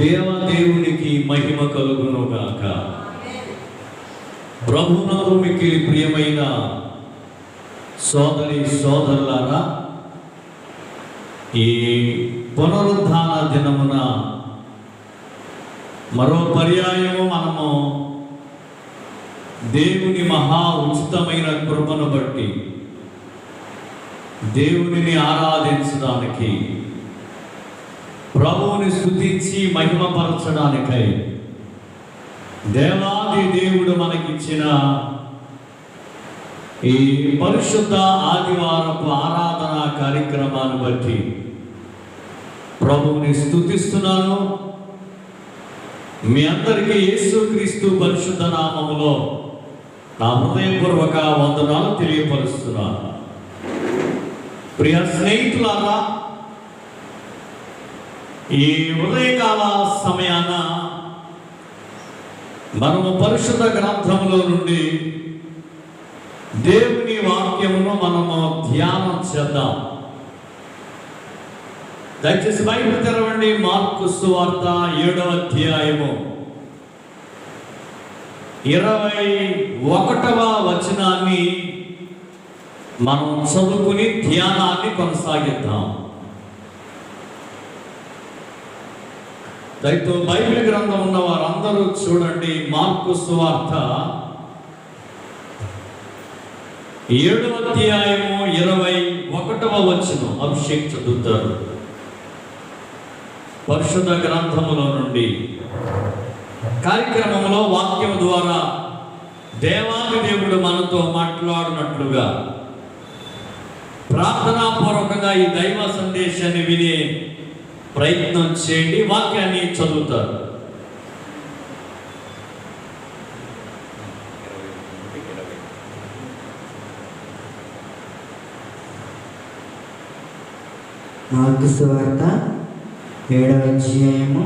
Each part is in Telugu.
దేవదేవునికి మహిమ కలుగునుగాక. ప్రభువునందు మిక్కిలి ప్రియమైన సోదరి సోదరులారా, ఈ పునరుద్ధాన దినమున మరో పర్యాయము మనము దేవుని మహా ఉచితమైన కృపను బట్టి దేవునిని ఆరాధించడానికి, ప్రభువుని స్తుతించి మహిమపరచడానికై దేవాది దేవుడు మనకిచ్చిన ఈ పరిశుద్ధ ఆదివారపు ఆరాధన కార్యక్రమాన్ని బట్టి ప్రభువుని స్తుతిస్తున్నాను. మీ అందరికీ యేసుక్రీస్తు పరిశుద్ధ నామములో నా హృదయపూర్వక వందనాలు తెలియపరుస్తున్నాను. ప్రియ స్నేహితులారా, ఈ ఉదయకాల సమయాన మనము పరిశుద్ధ గ్రంథములో నుండి దేవుని వాక్యమును మనము ధ్యానం చేద్దాం. దయచేసి బైబిల్ తెరవండి. మార్కు సువార్త 7వ అధ్యాయము 21వ వచనాన్ని మనం చదువుకుని ధ్యానాన్ని కొనసాగిద్దాం. దయతో బైబిల్ గ్రంథం ఉన్న వారందరూ చూడండి. మార్కు సువార్త 7వ అధ్యాయము 21వ వచనం. అభిషేక్ చదువుతారు పరిశుద్ధ గ్రంథములో నుండి. కార్యక్రమంలో వాక్యం ద్వారా దేవాది దేవుడు మనతో మాట్లాడినట్లుగా ప్రార్థనాపూర్వకంగా ఈ దైవ సందేశాన్ని వినే ప్రయత్నం చేయండి. వాక్యాన్ని చదువుతారు. మార్కు సువార్త 7వ అధ్యాయము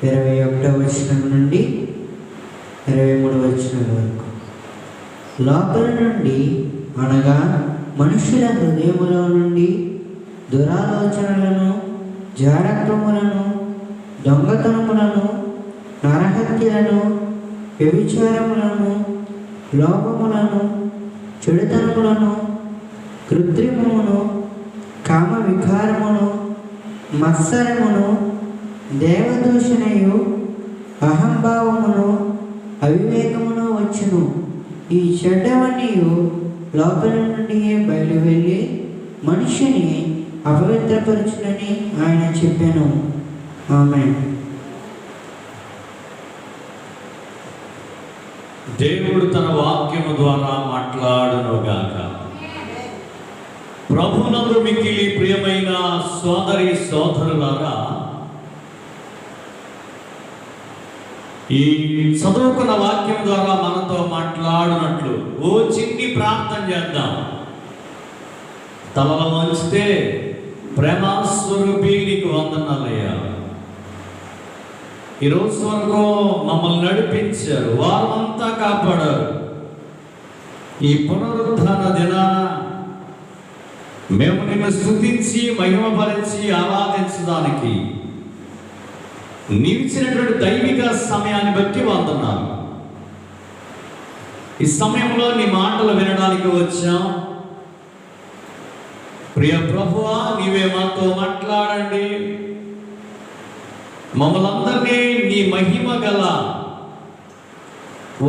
21వ వచనం నుండి 23వ వచనం వరకు. లోపల నుండి అనగా మనుషుల హృదయములో నుండి దురాలోచనలను, జారత్వములను, దొంగతనములను, నరహత్యలను, వ్యభిచారములను, లోపములను, చెడుతనములను, కృత్రిమమును, కామ వికారమును, మత్సరమును, దేవదూషణయు, అహంభావమును, అవివేకమును వచ్చును. ఈ చెడ్డవన్నీ లోపల నుండి బయలు వెళ్ళి మనిషిని అపవిత్రపరచునని ఆయన చెప్పాను. ఆమేన్. దేవుడు తన వాక్యము ద్వారా మాట్లాడునుగాక. ప్రభువునందు మిక్కిలి ప్రియమైన సోదరి సోదరులారా, ఈ చదువుకున్న వాక్యం ద్వారా మనతో మాట్లాడినట్లు ఓ చిన్ని ప్రార్థన చేద్దాం. తలలో వంచితే, ప్రేమస్వరూపి నీకు వందనాలయ్యా. ఈరోజు వరకు మమ్మల్ని నడిపించారు, వారమంతా కాపాడారు. ఈ పునరుద్ధాన దినాన మేము నిన్ను స్తుతించి మహిమపరిచి ఆరాధించడానికి నీవిచ్చినటువంటి దైవిక సమయాన్ని బట్టి వందనాలు. ఈ సమయంలో నీ మాటలు వినడానికి వచ్చాం. ప్రియ ప్రభువా, నీవే మాతో మాట్లాడండి. మమ్మల్ని అందరినీ నీ మహిమ గల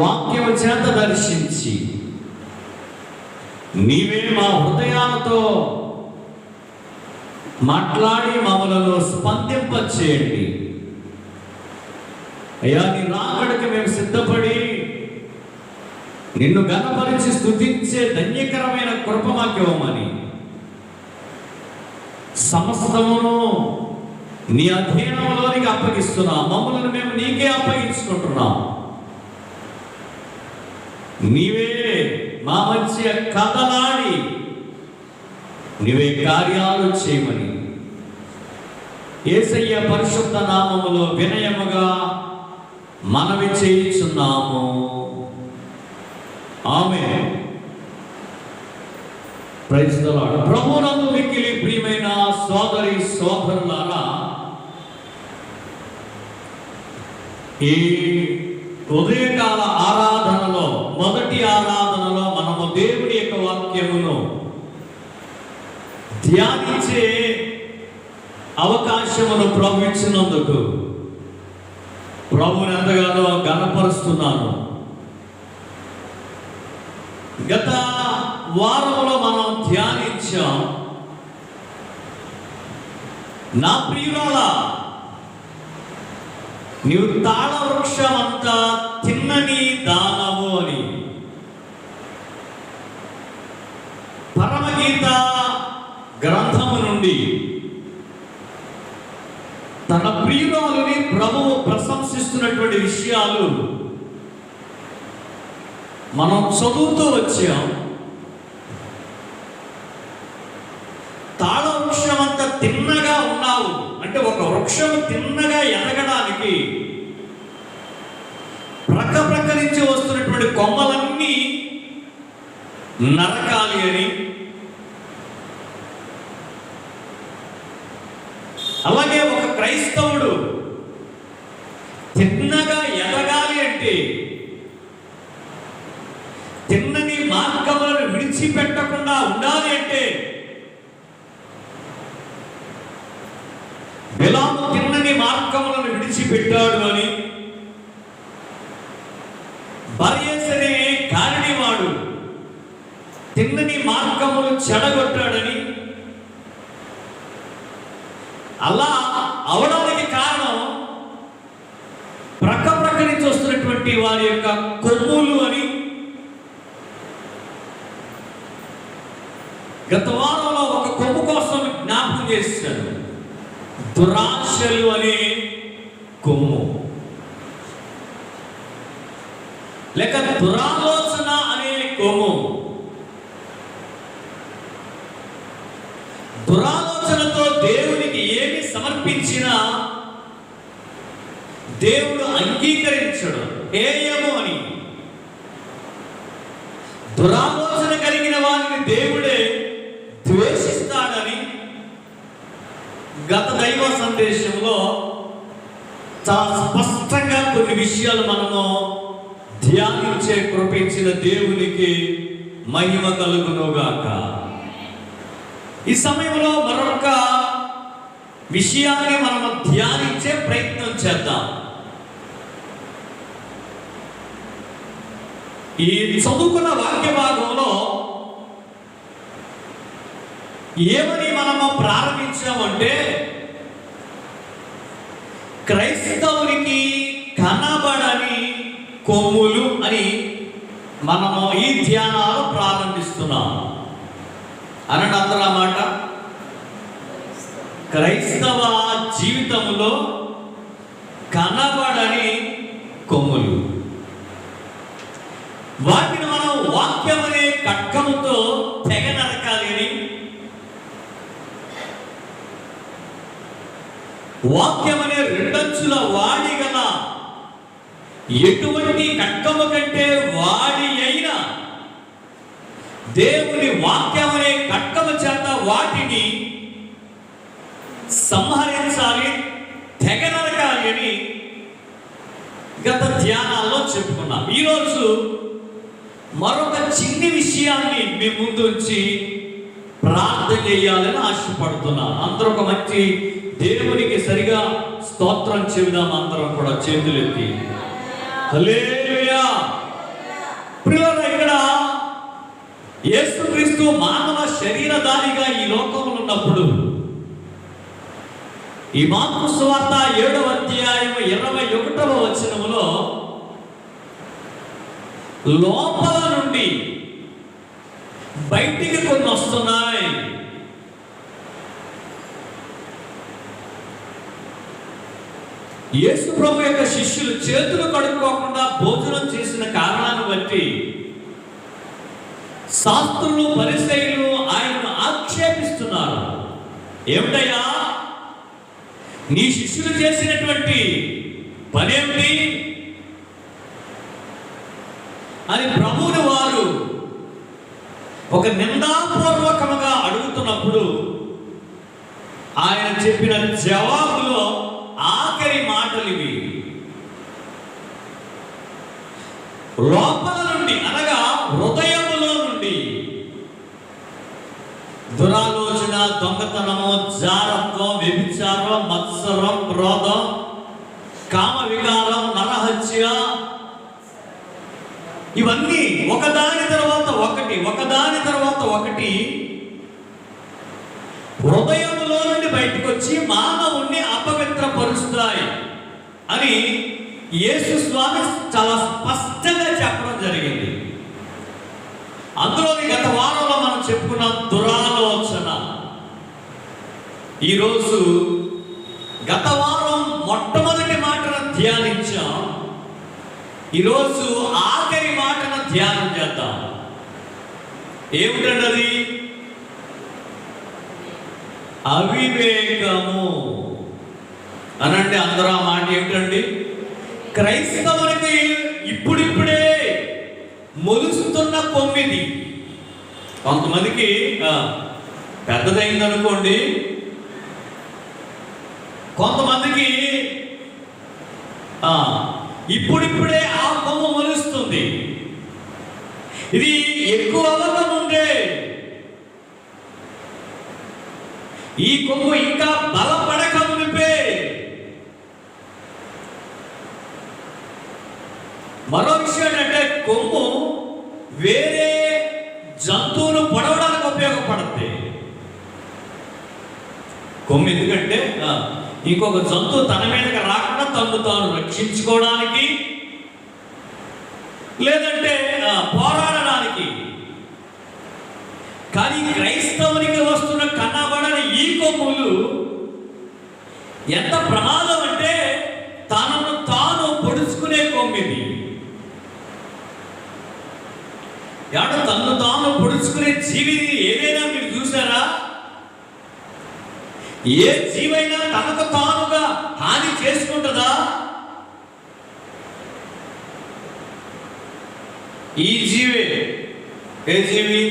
వాక్యము చేత దర్శించి నీవే మా హృదయాలతో మాట్లాడి మమ్మలను స్పందింపచేయండి. అయ్యా, నీ రాకడకి మేము సిద్ధపడి నిన్ను ఘనపరిచి స్తుతించే ధన్యకరమైన కృప మాకివ్వమని సమస్తమును నీ అధీనంలోనికి అప్పగిస్తున్నాం. మమ్మల్ని మేము నీకే అప్పగించుకుంటున్నాం. నీవే మా మధ్య కదలాడి నీవే కార్యాలు చేయమని యేసయ్య పరిశుద్ధ నామములో వినయముగా మనవి చేయుచున్నాము. ఆమేన్. Praise the lord. ప్రభువునందు మిక్కిలి ప్రియమైన సోదరి సోదరులారా, ఈ ఉదయకాల ఆరాధనలో, మొదటి ఆరాధనలో మనము దేవుని యొక్క వాక్యమును ధ్యానించే అవకాశమును ప్రభు ఇచ్చినందుకు ప్రభుని ఎంతగానో ఘనపరుస్తున్నాను. గత వారంలో మనం ధ్యానించాం, నా ప్రియురాల నీవు తాళ వృక్షమంతా తిన్నని దానవు అని. పరమగీత గ్రంథము నుండి తన ప్రియురాలుని ప్రభువు ప్రశంసిస్తున్నటువంటి విషయాలు మనం చదువుతూ వచ్చాం. తాళ వృక్షం అంత తిన్నగా ఉన్నావు అంటే, ఒక వృక్షం తిన్నగా ఎదగడానికి ప్రక్క నుంచి వస్తున్నటువంటి కొమ్మలన్నీ నరకాలి అని, అలాగే ఒక క్రైస్తవుడు తిన్నగా ఎదగాలి అంటే తిన్నని మార్గములను విడిచిపెట్టకుండా ఉండాలి అంటే, బిలాము తిన్నని మార్గములను విడిచిపెట్టాడు అని, బర్యేస్ అనే గారడీవాడు తిన్నని మార్గములు చెడగొట్టాడని, అలా అవడానికి కారణం ప్రక్క నుంచి వస్తున్నటువంటి వారి యొక్క కొమ్ములు అని గత వారంలో ఒక కొమ్ము కోసం జ్ఞాపకం చేశాడు. దురాశలు అనే కొమ్ము, లేక దురాలోచన అనే కొమ్ము. దురాలోచనతో దేవునికి ఏమి సమర్పించినా దేవుడు అంగీకరించడు, హేయము అని. దురాలోచన కలిగిన వారిని దేవుడే ద్వేషిస్తాడని గత దైవ సందేశంలో చాలా స్పష్టంగా కొన్ని విషయాలు మనము ధ్యానించే కృపించిన దేవునికి మహిమ కలుగునుగాక. ఈ సమయంలో మరొక విషయాన్ని మనము ధ్యానించే ప్రయత్నం చేద్దాం. ఈ చదువుకున్న వాక్య భాగంలో ఏమని మనము ప్రారంభించామంటే, క్రైస్తవునికి కనబడని కొమ్ములు అని మనము ఈ ధ్యానాలు ప్రారంభిస్తున్నాం. అనండి అందరూ మాట. క్రైస్తవ జీవితంలో కనబడని కొమ్ములు, వాటిని మనం వాక్యం అనే ఖడ్గముతో తెగ నరకాలి అని, వాక్యం అనే రెండంచుల వాడి గల ఎటువంటి ఖడ్గము కంటే వాడి అయిన దేవుని వాక్యం అనే ఖడ్గము చేత వాటిని సంహరించాలి, తెగ నరకాలి అని గత ధ్యానాల్లో చెప్పుకున్నాం. ఈరోజు మరొక చిన్ని విషయాన్ని మీ ముందు ఉంచి ప్రార్థన చేయాలని ఆశపడుతున్నాను. అందరూ ఒక మంచి దేవునికి సరిగా స్తోత్రం చెబుదాం. అందరం కూడా చేతులెత్తి హల్లెలూయా. ప్రియులారా, ఇక్కడ యేసుక్రీస్తు మానవ శరీరధారిగా ఈ లోకంలో ఉన్నప్పుడు, ఈ మార్కు సువార్త 7వ అధ్యాయం 21వ వచనములో లోపల నుండి బయటికి కొన్ని వస్తున్నాయి. యేసు ప్రభు యొక్క శిష్యులు చేతులు కడుక్కోకుండా భోజనం చేసిన కారణాన్ని బట్టి శాస్త్రులు పరిసయ్యులు ఆయనను ఆక్షేపిస్తున్నారు. ఏమిటయ్యా, నీ శిష్యులు చేసినటువంటి పనేమిటి అని ప్రభువుని వారు ఒక నిందాపూర్వకముగా అడుగుతున్నప్పుడు ఆయన చెప్పిన జవాబులో ఆఖరి మాటలు ఇవి. లోపల నుండి అనగా హృదయములో నుండి దురాలోచన, దొంగతనము, జారత్వం, వ్యభిచారం, మత్సరం, క్రోధం, కామ వికారం, నరహత్య, ఇవన్నీ ఒకదాని తర్వాత ఒకటి హృదయములో నుండి బయటకు వచ్చి మానవుణ్ణి అపవిత్రపరుస్తాయి అని యేసు స్వామి చాలా స్పష్టంగా చెప్పడం జరిగింది. అందులోని గత వారంలో మనం చెప్పుకున్న దురాలోచన. ఈరోజు గత వారం మొట్టమొదటి మాటను ధ్యానించాం. ఈరోజు ఆఖరి మాటను ధ్యానం చేద్దాం. ఏమిటండి అది? అవివేకము అనండి. అందరూ ఆ మాట ఏమిటండి? క్రైస్తవునికి ఇప్పుడిప్పుడే మొలుస్తున్న కొమ్మిది. కొంతమందికి పెద్దదైందనుకోండి, కొంతమందికి ఇప్పుడిప్పుడే ఆ కొమ్ము మొలుస్తుంది. ఇది ఎక్కువ అవ్వకముందే ఈ కొమ్ము ఇంకా బలపడక మునిపే మరో విషయం ఏంటంటే, కొమ్ము వేరే జంతువును పొడవడానికి ఉపయోగపడుతుంది. కొమ్ము ఎందుకంటే ఇంకొక జంతువు తన మీదకి రాకుండా తను తాను రక్షించుకోవడానికి, లేదంటే పోరాడడానికి. కానీ క్రైస్తవునికి వస్తున్న కన్నబడని ఈ కొమ్ములు ఎంత ప్రమాదం అంటే, తనను తాను పొడుచుకునే కొమ్మిది. తనను తాను పొడుచుకునే జీవిని ఏదైనా మీరు చూసారా? ఏ జీవైనా తనకు తానుగా హాని చేసుకుంటుందా? ఈ జీవే. ఏ జీవి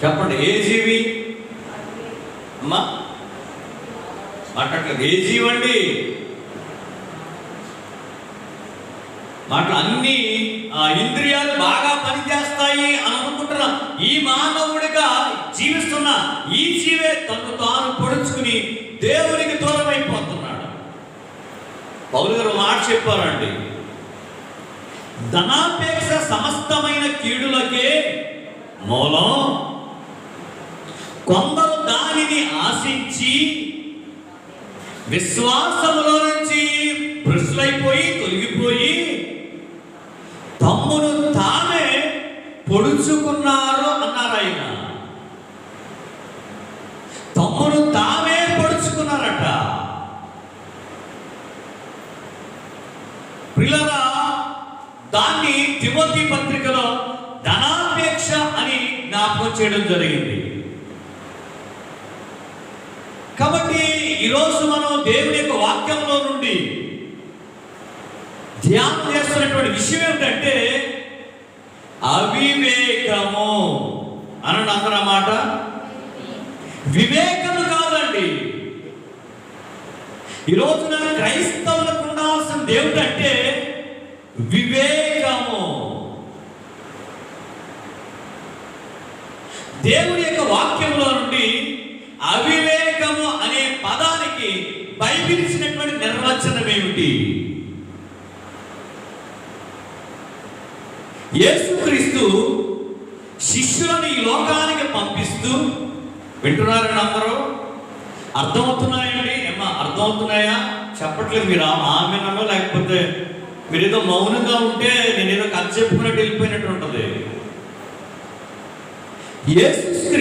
చెప్పండి? ఏ జీవి అమ్మా మాట్లాడలేదు. ఏ జీవి అండి? మాటలు అన్ని ఇంద్రియాలు బాగా పనిచేస్తాయి అని అనుకుంటున్నాం. ఈ మానవుడిగా జీవిస్తున్న ఈ జీవే తను తాను పొడుచుకుని దేవునికి దూరం అయిపోతున్నాడు. పౌలు గారు మాట చెప్పారండి, ధనాపేక్ష సమస్తమైన కీడులకే మూలం. కొందరు దానిని ఆశించి విశ్వాసములో నుంచి భ్రష్టులైపోయి తొలగిపోయి తమ్మును తామే పొడుచుకున్నారు అన్నారు ఆయన. తమ్మును తామే పొడుచుకున్నారట. ప్రియులారా, దాన్ని తిమోతి పత్రికలో ధనాపేక్ష అని జ్ఞాపకం చేయడం జరిగింది. కాబట్టి ఈరోజు మనం దేవుని యొక్క వాక్యంలో నుండి ధ్యానం చేస్తున్నటువంటి విషయం ఏమిటంటే అవివేకము అనండి. అందరూ మాట వివేకము కాదండి. ఈ రోజున క్రైస్తవులకు ఉండాల్సింది ఏమిటంటే వివేకము. దేవుని యొక్క వాక్యంలో నుండి అవివేకము అనే పదానికి బైబిల్ ఇచ్చినటువంటి నిర్వచనం ఏమిటి? యేసుక్రీస్తు శిష్యులను ఈ లోకానికి పంపిస్తూ, వింటున్నారండి అందరూ? అర్థమవుతున్నాయండి? ఏమా అర్థమవుతున్నాయా? చెప్పట్లేదు మీరు ఆమెనో, లేకపోతే మీరేదో మౌనంగా ఉంటే నేనేదో కథ చెప్పుకున్నట్టు వెళ్ళిపోయినట్టు ఉంటుంది.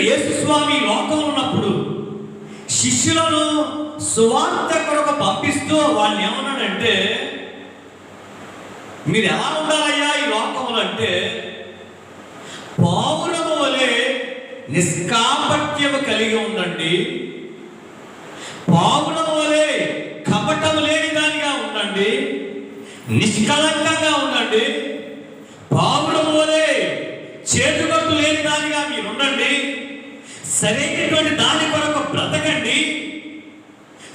యేసు స్వామి లోకంలో ఉన్నప్పుడు శిష్యులను సువార్త కొరకు పంపిస్తూ వాళ్ళు ఏమన్నాడంటే, మీరు ఎలా ఉండాలయ్యా ఈ లోకంలో అంటే, పావురము వలె నిష్కాపట్యము కలిగి ఉండండి, పావురము వలె కపటము లేని దానిగా ఉండండి, నిష్కలంకంగా ఉండండి, పావురము వలె చేతుకట్టు లేని దానిగా మీరు ఉండండి, సరైనటువంటి దాని కొరకు బ్రతకండి,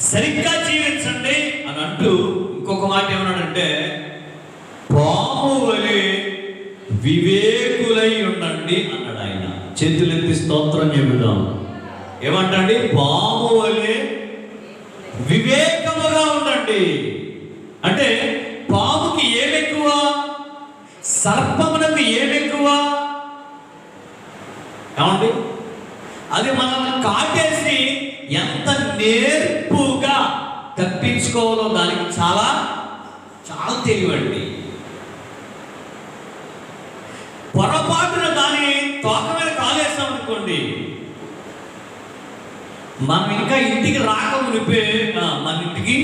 సరిగ్గా జీవించండి అని అంటూ ఇంకొక మాట ఏమన్నాడంటే, పాము పాము వలె వివేకులై ఉండండి అన్నాడు ఆయన. చేతులెత్తి స్తోత్రం చెబుదాం. ఏమంటండి? పాము వలె వివేకముగా ఉండండి. అంటే పాముకి ఏమెక్కువ, సర్పమునకు ఏమెక్కువ? ఏమండి? అది మనల్ని కాటేసి ఎంత నేర్పుగా తప్పించుకోవాలో దానికి చాలా చాలా తెలివండి. పొరపాటున దాని తోక మీద కాలేస్తాం అనుకోండి, మనం ఇంకా ఇంటికి రాకమునిపే మన ఇంటికి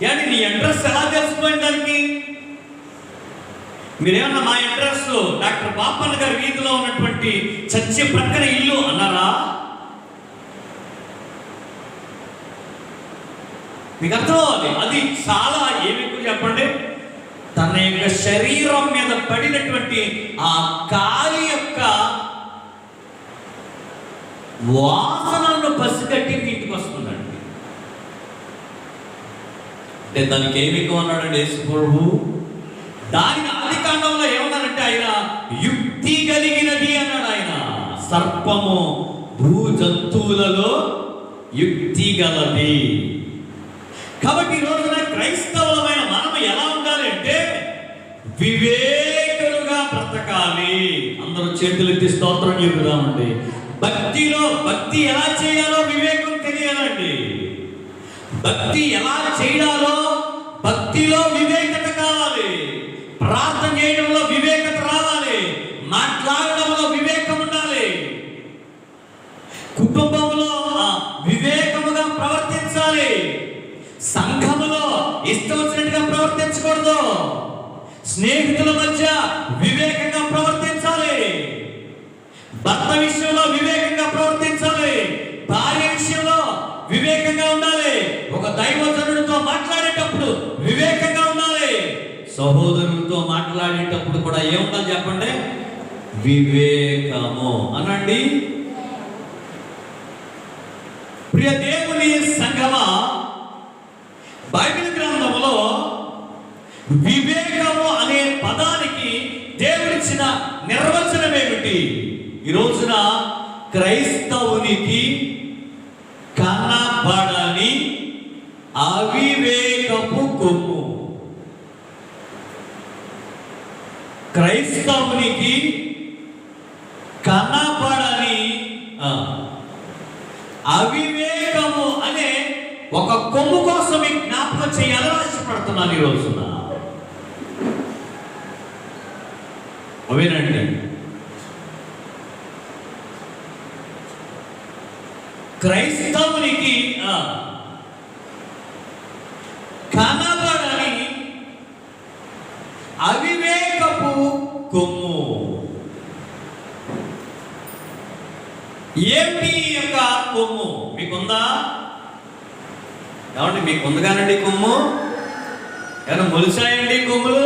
ఏంటి నీ అడ్రస్ ఎలా తెలిసిపోయింది దానికి? మీరేమన్నా మా అడ్రస్ డాక్టర్ బాపన్న గారి వీధిలో ఉన్నటువంటి చర్చి ప్రక్కన ఇల్లు అన్నారా? మీకు అర్థం అవ్వాలి. అది చాలా ఏమికు చెప్పండి, తన యొక్క శరీరం మీద పడినటువంటి ఆ కాలి యొక్క వాసనను పసిగట్టి ఇంటికి వస్తుందండి. అంటే దానికి ఏమికు అన్నాడండి యేసు ప్రభు? దానికి ఆదికాండంలో ఏమన్నారంటే ఆయన యుక్తి కలిగినది అన్నాడు. ఆయన సర్పము భూ జంతువులలో యుక్తి గలది. కాబట్టి ఈ రోజున క్రైస్తవులమైన మనం ఎలా ఉండాలి అంటే వివేకులుగా బ్రతకాలి. అందరూ చేతులెత్తి స్తోత్రం చెబుదామండి. భక్తిలో భక్తి ఎలా చేయాలో వివేకం తెలియాలండి. భక్తి ఎలా చేయాలో భక్తిలో వివేకత కావాలి. ప్రార్థన చేయడంలో వివేకత రావాలి. మాట్లాడడంలో వివేకం ఉండాలి. కుటుంబంలో వివేకముగా ప్రవర్తించాలి. సంఘములో ఇష్టం వచ్చినట్టుగా ప్రవర్తించకూడదు. స్నేహితుల మధ్య వివేకంగా ప్రవర్తించాలి. భర్త విషయంలో వివేకంగా ప్రవర్తించాలి. భార్య విషయంలో వివేకంగా ఉండాలి. ఒక దైవజనుడితో మాట్లాడేటప్పుడు వివేకంగా ఉండాలి. సహోదరులతో మాట్లాడేటప్పుడు కూడా ఏముండాలి చెప్పండి? వివేకము అనండి. ప్రియ దేవుని సంఘమా, బైబిల్ గ్రంథంలో వివేకము అనే పదానికి దేవుడిచ్చిన నిర్వచనం ఏమిటి? ఈ రోజున క్రైస్తవునికి కనబడని అవివేకపు కొమ్ము. క్రైస్తవునికి కనబడని అవివేకము అనే ఒక కొమ్ము కోసం జ్ఞాపకం చేయాలని ఆశపడుతున్నాను ఈ రోజున. అవేనండి, క్రైస్తవునికి కనబడని అవివేకపు కొమ్ము. ఏమిటి యొక్క కొమ్ము? మీకుందా? ఏమండి మీకుంది కానండి కొమ్ము? ఏమన్నా మొలిసాయండి కొమ్ములు?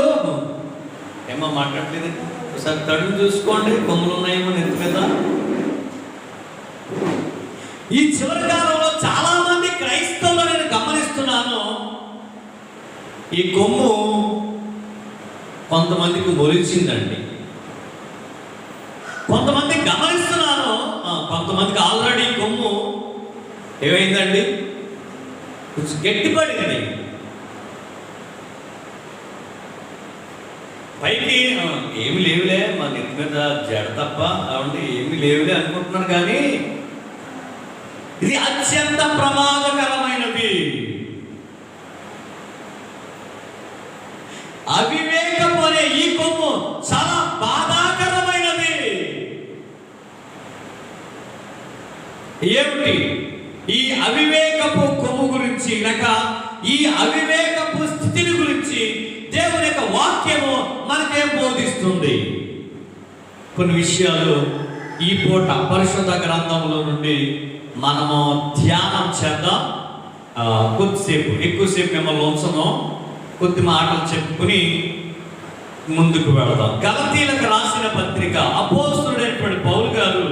ఏమో మాట్లాడలేదు. ఒకసారి తడుగు చూసుకోండి, కొమ్ములు ఉన్నాయేమో నెత్తి మీద. ఈ చివరి కాలంలో చాలా మంది క్రైస్తవులు నేను గమనిస్తున్నాను, ఈ కొమ్ము కొంతమందికి మొలిచిందండి. కొంతమంది గమనిస్తున్నాను, కొంతమందికి ఆల్రెడీ కొమ్ము ఏమైందండి, కొంచెం గట్టిపడింది. పైకి ఏమి లేవులే, మా నెత్తి మీద జడ తప్ప కాబట్టి ఏమి లేవులే అనుకుంటున్నాను, కానీ ఇది అత్యంత ప్రమాదకరమైనది. అవివేకము అనే ఈ కొమ్ము చాలా బాధాకరమైనది. ఏమిటి ఈ అవివేకపు కొమ్ము గురించి, లేక ఈ అవివేకపు స్థితిని గురించి దేవుని యొక్క వాక్యము మనకేం బోధిస్తుంది? కొన్ని విషయాలు ఈ పూట పరిశుద్ధ గ్రంథంలో నుండి మనము ధ్యానం చేద్దాం. కొద్దిసేపు, ఎక్కువసేపు మిమ్మల్ని ఉంచను, కొద్ది మాటలు చెప్పుకుని ముందుకు వెళదాం. గలతీలకు రాసిన పత్రిక అపోస్తలుడైనటువంటి పౌలు గారు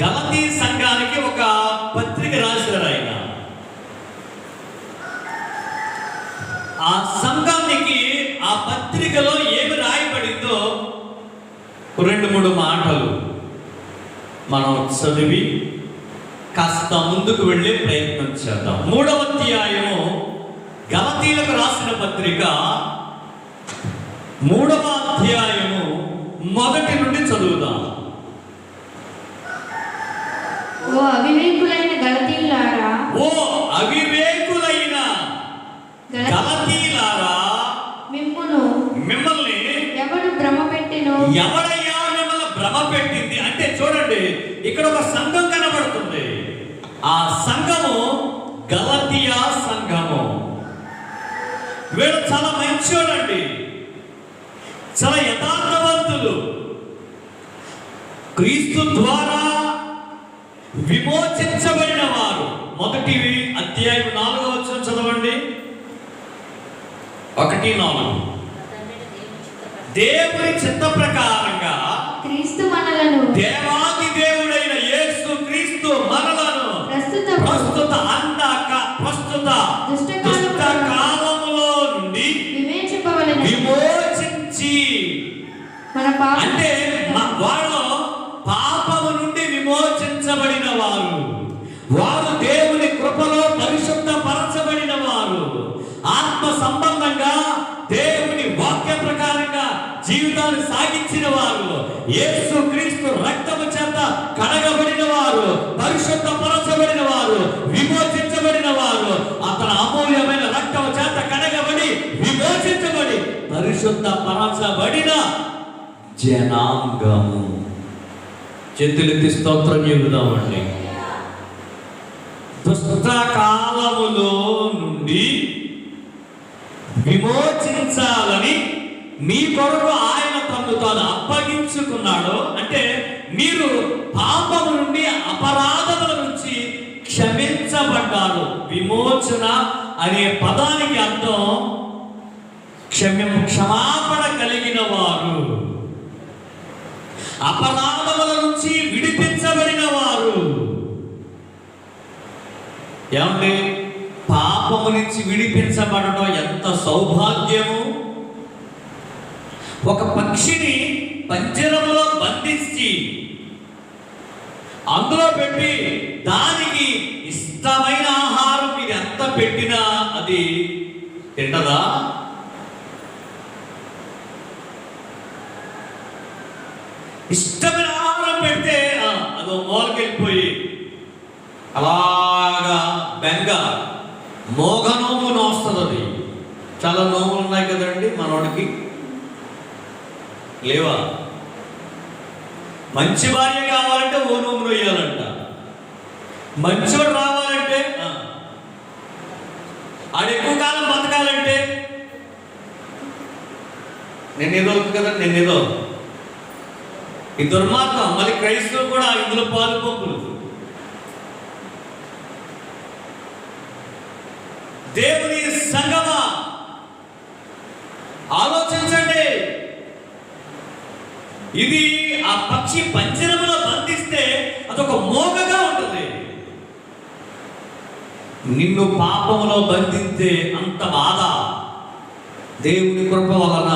గలతీ సంఘానికి ఒక పత్రిక రాశారు. ఆయన ఆ సంఘానికి 2-3 మాటలు మనం చదివి కాస్త ముందుకు వెళ్ళే ప్రయత్నం చేద్దాం. 3వ అధ్యాయము గలతీయులకు రాసిన పత్రిక 3వ అధ్యాయము 1 నుండి చదువుదాం. ఓ అవివేకులైన గలతీయులారా, ఓ అవివేకులైన గలతీయులారా, మిమ్మల్ని ఎవడు భ్రమపెట్టెను? ఎవడయ్యా మిమ్మల్ని భ్రమ పెట్టింది అంటే చూడండి, ఇక్కడ ఒక సంఘం కనబడుతుంది. ఆ సంఘము గలతీయ సంఘము. వీళ్ళు చాలా మంచోడండి, చాలా యథార్థవంతులు, క్రీస్తు ద్వారా విమోచించబడిన వారు. 1 అధ్యాయం 4వ వచనం చదవండి. 1:4 దేవుని చిత్త ప్రకారంగా క్రీస్తు మనలను, దేవాది దేవుడైన యేసు క్రీస్తు మనలను ప్రస్తుత దుష్ట కాలములో నుండి విమోచించి, అంటే వాళ్ళు పాపము నుండి విమోచించబడిన వారు దేవుని కృపలో పరిశుద్ధ పరచబడిన వారు, ఆత్మ సంబంధంగా దేవుని వాక్య ప్రకారంగా జీవితాన్ని సాగించిన వారు, యేసు క్రీస్తు రక్తము చేత కడగబడిన వారు, పరిశుద్ధ పరచబడిన వారు, విమోచించబడిన వారు, అతని అమూల్యమైన రక్తము చేత కడగబడి విమోచించబడి పరిశుద్ధ పరచబడిన జనాంగము. చేతులెత్తి స్తోత్రం చెబుదామండి. దుష్ట కాలములో నుండి విమోచించాలని మీ కొరకు ఆయన తను తాను అప్పగించుకున్నాడు. అంటే మీరు పాపము నుండి, అపరాధముల నుంచి క్షమించబడ్డారు. విమోచన అనే పదానికి అర్థం క్షమాపణ కలిగిన వారు, అపరాధముల నుంచి విడిపించబడిన వారు. ఏమంటే పాపము నుంచి విడిపించబడడం ఎంత సౌభాగ్యము. ఒక పక్షిని పంజరములో బంధించి అందులో పెట్టి దానికి ఇష్టమైన ఆహారం మీరు ఎంత పెట్టినా అది తింటదా? ఇష్టమైన ఆహారం పెడితే అదో మూలకెళ్ళిపోయి అలాగా బెంగ మోగ నోము నోస్తుంది. అది చాలా నోములు ఉన్నాయి కదండి మనోడికి, లేవా? మంచి భార్య కావాలంటే ఓ నోము నొయ్యాలంట, మంచోడు రావాలంటే, ఆడు ఎక్కువ కాలం బతకాలంటే నిన్నేదో కదా, నిన్నేదో. ఈ దుర్మార్గం. మళ్ళీ క్రైస్తవులు కూడా ఇందులో పాలు పంపులు. దేవుని సంగమా, ఆలోచించండి. ఇది ఆ పక్షి పంజరములో బంధిస్తే అదొక మోగగా ఉంటుంది. నిన్ను పాపములో బంధిస్తే అంత బాధ. దేవుని కృప వలన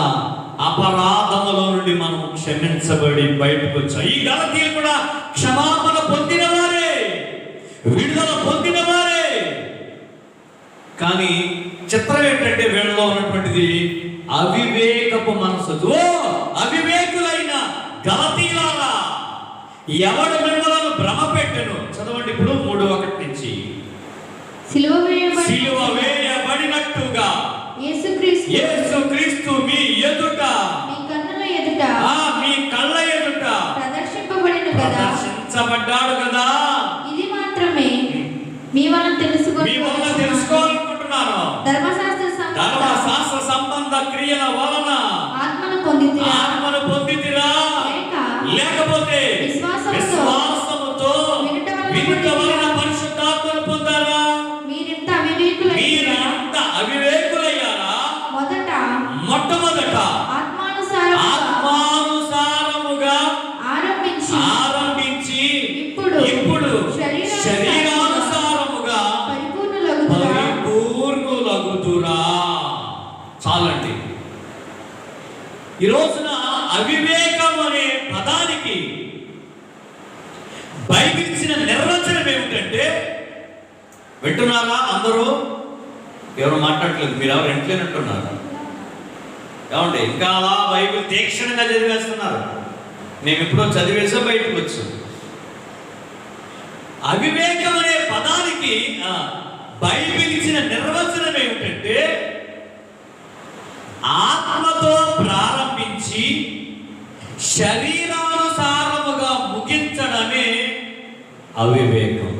అపరాధములో నుండి మనం క్షమించబడి బయటకు వచ్చాం. ఈ గలతీయులు కూడా క్షమాపణ పొందిన వారే, విడుదల పొందిన వారే. కానీ చిత్రం ఏంటంటే వీళ్ళలో ఉన్నటువంటిది అవివేకపు మనసు. ఓ అవివేకులైన గలతీయులారా, ఎవడు మిమ్మలను భ్రమ పెట్టెను? చదవండి ఇప్పుడు 3:1 నుంచి. సిలువ వేయబడినట్టుగా యేసుక్రీస్తు మీ ఎదుట, మీ కళ్ళ ఎదుట ప్రదర్శించబడ్డాడు కదా. ఇది మాత్రమే మీ వలన తెలుసుకోవాలనుకుంటున్నాను. ధర్మశాస్త్ర సంబంధ క్రియల వలన ఆత్మను పొందితిరా, లేకపోతే విశ్వాసముతో వినుట వలన పరిశుద్ధాత్మను పొందారా? మీరింత అవివేకులయ్యారా? మొట్టమొదట ఆత్మానుసారముగా ఆరంభించి ఇప్పుడు శరీరానుసారముగా పరిపూర్ణులగుదురా. చాలండి. ఈ రోజున అవివేకం అనే బైబిల్ ఇచ్చిన నిర్వచనం ఏమిటంటే, వింటున్నారా అందరూ? ఎవరు మాట్లాడట్లేదు, మీరు ఎవరు ఎంట్లేనట్టున్నారు. ఏమండి, ఇంకా అలా బైబిల్ తీక్షణంగా చదివేస్తున్నారు. మేము ఎప్పుడో చదివేసా బయటకు వచ్చాం. అవివేకం అనే పదానికి బైబిల్ ఇచ్చిన నిర్వచనం ఏమిటంటే, ఆత్మతో ప్రారంభించి శరీరానుసారముగా ముగించడమే అవివేకం.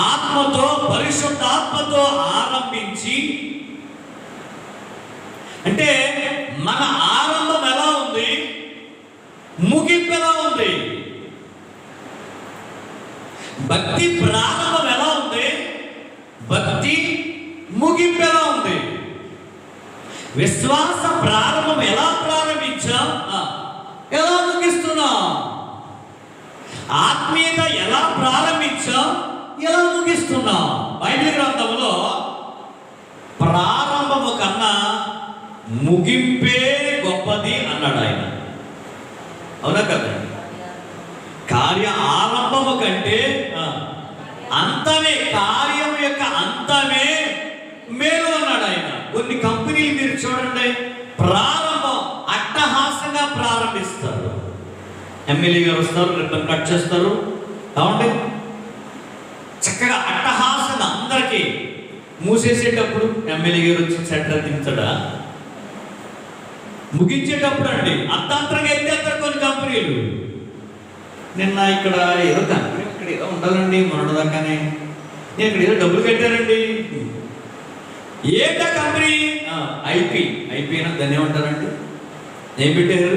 ఆత్మతో, పరిశుద్ధాత్మతో ఆరంభించి, అంటే మన ఆరంభం ఎలా ఉంది, ముగింపు ఎలా ఉంది? భక్తి ప్రారంభం ఎలా ఉంది, భక్తి ముగింపు ఎలా ఉంది? విశ్వాస ప్రారంభం ఎలా ప్రారంభించాం, ఎలా ముగిస్తున్నాం? ఆత్మీయత ఎలా ప్రారంభించాం, ఎలా ముగిస్తున్నాం? బైబిల్ గ్రంథంలో ప్రారంభము కన్నా ముగింపే గొప్పది అన్నాడు ఆయన. అవునా కదండి? కార్య ఆరంభము కంటే అంతమే, కార్యం యొక్క అంతమే మేలు అన్నాడు ఆయన. కొన్ని కంపెనీలు మీరు చూడండి, ప్రారంభం అట్టహాసంగా ప్రారంభిస్తారు. ఎమ్మెల్యే గారు వస్తారు, రిబ్బన్ కట్ చేస్తారు, కాబట్టి చక్కగా అట్టహాసంగా అందరికీ. మూసేసేటప్పుడు ఎమ్మెల్యే గారు వచ్చి సెంటర్ దించడా? ముగించేటప్పుడు అండి అర్థాంతరంగా ఎత్తేస్తారు కొన్ని కంపెనీలు. నిన్న ఇక్కడ ఏదో కంపెనీ ఇక్కడ ఏదో ఉండాలండి, మొన్నదాకానే నేను ఇక్కడ ఏదో డబ్బులు కట్టారండి. ఏంటా కంపెనీ? ఐపీ. ఐపీ అని దాన్ని ఏమంటారండి? ఏం పెట్టారు?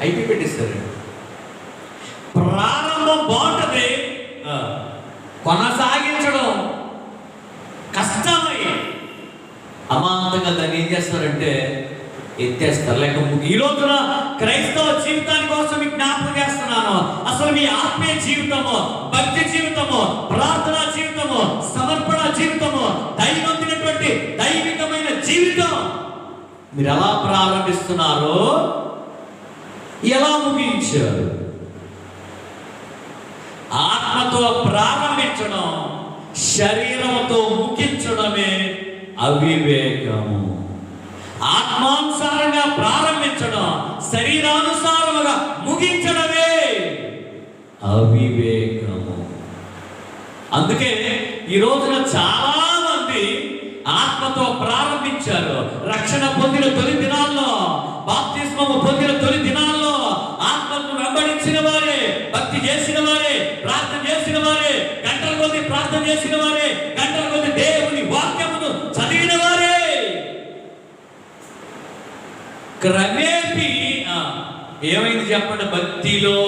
ఐపీ పెట్టేస్తారండి. ప్రారంభం బాగుంటుంది, కొనసాగించడం కష్టమై అమాంతంగా దాన్ని ఏం చేస్తారంటే ఎత్తేస్తారు. లేక ఈ రోజున క్రైస్తవ జీవితాని కోసం మీకు జ్ఞాపకం చేస్తున్నాను. అసలు మీ ఆత్మీయ జీవితము, భక్తి జీవితము, ప్రార్థనా జీవితము, సమర్పణ జీవితము, దైవంతినటువంటి దైవికమైన జీవితం మీరు ఎలా ప్రారంభిస్తున్నారో, ఎలా ముగించారు? ఆత్మతో ప్రారంభించడం, శరీరంతో ముగించడమే అవివేకము. ఆత్మానుసారంగా ప్రారంభించడం, శరీరానుసారముగా ముగించడమే అవివేకము. అందుకే ఈ రోజున చాలా మంది ఆత్మతో ప్రారంభించారు. రక్షణ పొందిన తొలి దినాల్లో, బాప్తిస్మము పొందిన తొలి దినాల్లో ఆత్మను వెంబడించిన వారే, భక్తి చేసిన వారే, ప్రార్థన చేసిన వారే, గంటల కొద్ది ప్రార్థన చేసిన వారే, గంటల కొద్ది దేవుని వాక్యమును చదివిన వారే క్రమేపీ ఏమైంది చెప్పండి? భక్తిలో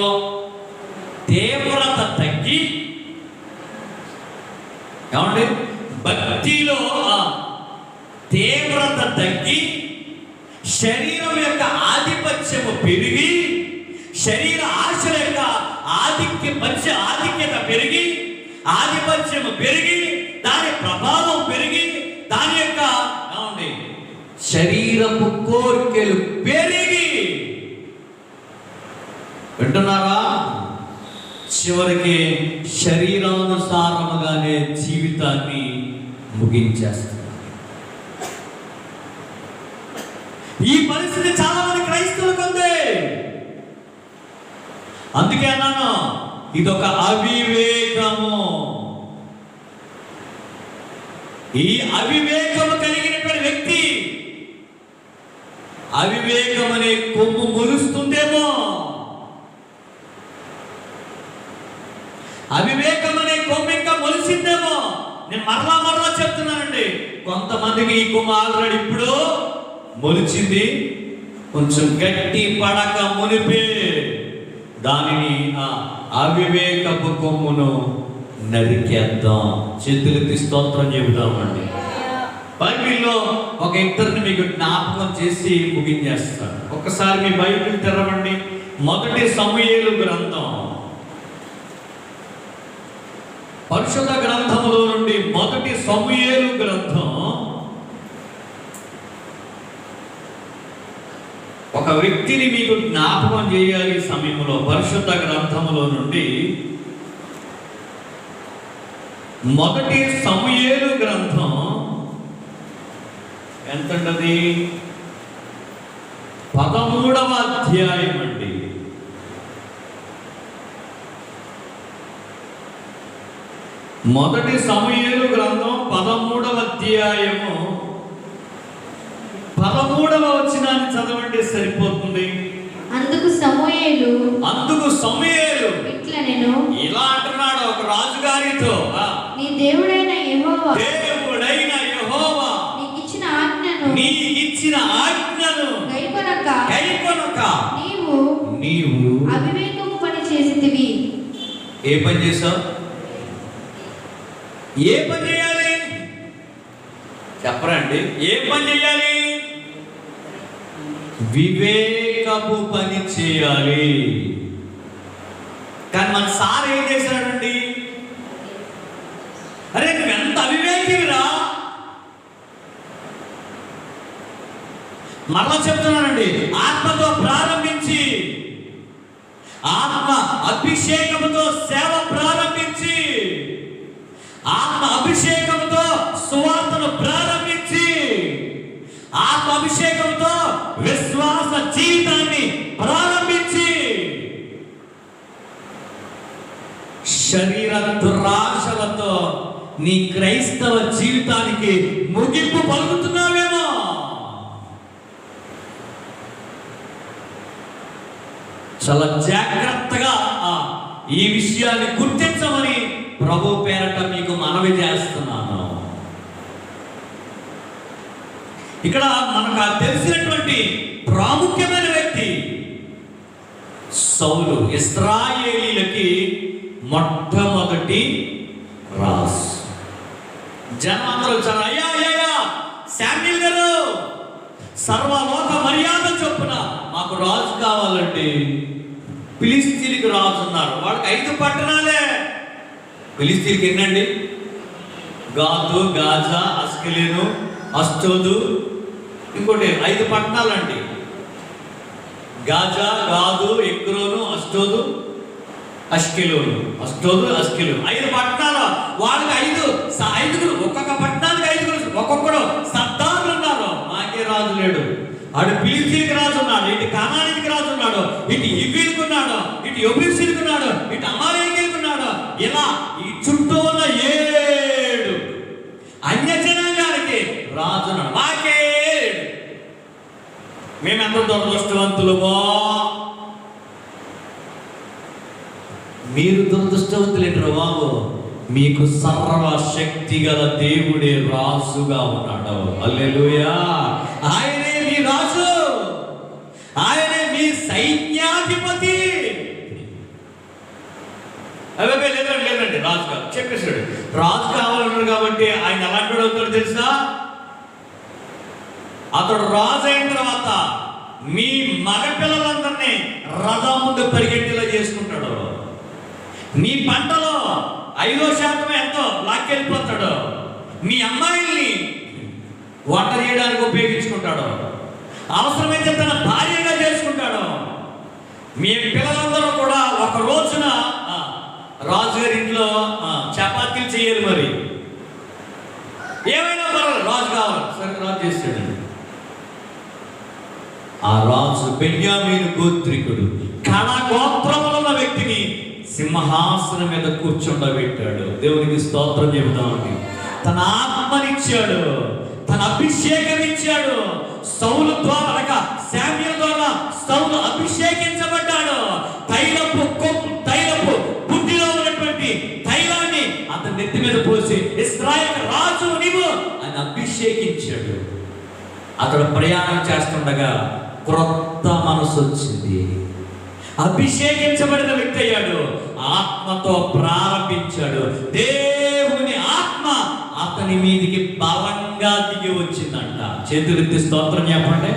తీవ్రత తగ్గి, ఏమండి, భక్తిలో తీవ్రత తగ్గి, శరీరం యొక్క ఆధిపత్యము పెరిగి, శరీర ఆశల యొక్క ఆధిక్యత పెరిగి, ఆధిపత్యము పెరిగి, దాని ప్రభావం పెరిగి, దాని యొక్క శరీరపు కోరికలు పెరిగి, వింటున్నారా? చివరికి శరీరానుసారముగానే జీవితాన్ని ముగించేస్తున్నారు. ఈ పరిస్థితి చాలా మంది క్రైస్తవులకు ఉంది. అందుకే అన్నాను, ఇదొక అవివేకము. ఈ అవివేకము కలిగినటువంటి వ్యక్తి అవివేకం అనే కొమ్ము మొలుస్తుందేమో, అవివేకం అనే కొమ్ము ఇంకా మొలిసిందేమో. నేను మరలా చెప్తున్నానండి, కొంతమందికి ఈ కొమ్ము ఆల్రెడీ ఇప్పుడు మొలిచింది. కొంచెం గట్టి పడక మునిపే దానిని అవివేకపు కొమ్మును నరికేద్దాం. చేతులెత్తి స్తోత్రం చెబుతామండి. బైబిల్లో ఒక ఇద్దరిని మీకు జ్ఞాపకం చేసి ముగించేస్తాను. ఒక్కసారి మీ బైబిల్ తెరవండి. మొదటి సమూయేలు గ్రంథం, పరిశుద్ధ గ్రంథములో నుండి మొదటి సమూయేలు గ్రంథం. ఒక వ్యక్తిని మీకు జ్ఞాపకం చేయాలి ఈ సమయంలో. పరిశుద్ధ గ్రంథములో నుండి మొదటి సమూయేలు గ్రంథం ఎంతంటది? 13వ అధ్యాయం అండి. మొదటి సమూయేలు గ్రంథం 13వ అధ్యాయము 13వ వచనాన్ని చదవండి, సరిపోతుంది. అందుకు సమూయేలు ఇట్లా నేను ఇలా అంటున్నాడు ఒక రాజుగారితో, నీ దేవుడైన యెహోవా నీకు ఇచ్చిన ఆజ్ఞను గైకొనక నీవు అవివేకము పని చేసితివి. ఏ పని చేశావు? ఏ పని చేయాలి చెప్పరండి? ఏ పని చేయాలి? వివేకపు పని చేయాలి. కానీ మన సార్ ఏం చేశాడండి? అరే నువ్వెంత అవివేకిరా! మరలా చెప్తున్నానండి, ఆత్మతో ప్రారంభించి, ఆత్మ అభిషేకముతో సేవ ప్రారంభించి, ఆత్మ అభిషేకంతో సువార్తను ప్రారంభించి, ఆత్మ అభిషేకంతో విశ్వాస జీవితాన్ని ప్రారంభించి, శరీర దురాశలతో నీ క్రైస్తవ జీవితానికి ముగింపు పలుకుతున్నావేమో. చాలా జాగ్రత్తగా ఈ విషయాన్ని గుర్తించమని ప్రభు పేరట మీకు మనవి చేస్తున్నాను. ఇక్కడ మనకు తెలిసినటువంటి ప్రాముఖ్యమైన వ్యక్తి సౌలు. ఇశ్రాయేలీలకి మొట్టమొదటి రాజు. జనాందరూ చాలా అయ్యా శామ్యూల్ గారు, సర్వలోక మర్యాద చొప్పున మాకు రాజు కావాలంటే ఫిలిస్తీన్కి రాజు ఉన్నారు. వాడికి 5 పట్టణాలే. ఫిలిస్తీన్కి ఎన్నండి? గాతు, గాజా, అస్కెలోను, అష్టోదు, ఇంకోటి 5 పట్టణాలండి. గాజా, గాదు, ఎక్రోను, అష్టోదు, అష్కెలోను. 5 పట్టణాలు. వాళ్ళకి 5 ఒక్కొక్క పట్టణానికి 5 ఒక్కొక్కడు సర్దార్లు ఉన్నారు. మాకే రాజు లేడు. అటు ఫిలిస్తీన్కి రాజు ఉన్నాడు, ఇటు కానానికి రాజు ఉన్నాడు, ఇటు ఇవ్వీలకు ఉన్నాడు, ఇటు యెబూసీలకు ఉన్నాడు, ఇటు అమాలేకీలకు ఉన్నాడు. ఇలా ఈ చుట్టూ ఉన్న 7 అన్యజనాంగానికి రాజు ఉన్నాడు. మాకే లేడు. మేమెంత దురదృష్టవంతులమో. మీరు దురదృష్టవంతులేంటారు బాబు. మీకు సర్వశక్తి గల దేవుడే రాజుగా ఉన్నాడు. హల్లెలూయా. ఆయనే మీ రాజు, ఆయనే మీ సైన్యాధిపతి. లేదండి రాజు కాదు చెప్పేశాడు. రాజు కావాలన్నాడు కాబట్టి ఆయన ఎలాంటి అవుతాడు తెలుసా? అతడు రాజు అయిన తర్వాత మీ మగ పిల్లలందరినీ రథం ముందు పరిగెట్టేలా చేసుకుంటాడు. మీ పంటలో 5% ఎంతో లాక్కెళ్ళిపోతాడు. మీ అమ్మాయిల్ని వంట చేయడానికి ఉపయోగించుకుంటాడు. అవసరమైతే తన భార్యగా చేసుకుంటాడు. మీ పిల్లలందరూ కూడా ఒక రోజున రాజుగారి ఇంట్లో చపాతీలు చేయాలి. మరి ఏమైనా పర్వాలేదు, రాజు కావాలి. సరే రాజు చేస్తాడు. ఆ రాజు బెన్యామీను గోత్రికుడు, కణ గోత్రముల వ్యక్తిని సింహాసనం మీద కూర్చుండబెట్టాడు. దేవునికి స్తోత్రం చెబుతామండి. తన ఆత్మనిచ్చాడు, తన అభిషేకం ఇచ్చాడు. సౌలు ద్వారా, శామ్యూల్ ద్వారా సౌలు అభిషేకించబడ్డాడు. తైలపు బుద్ధిలో ఉన్నటువంటి తైలాన్ని అతని నెత్తి మీద పోసి ఇశ్రాయేలు రాజు నీవు అని అభిషేకించాడు. అతడు ప్రయాణం చేస్తుండగా క్రొత్త మనసు వచ్చింది. అభిషేకించబడిన వ్యక్తి అయ్యాడు. ఆత్మతో ప్రారంభించాడు. దేవుని ఆత్మ అతని మీదికి బలంగా దిగి వచ్చిందంట. చేతులెత్తి స్తోత్రం చెప్పండి.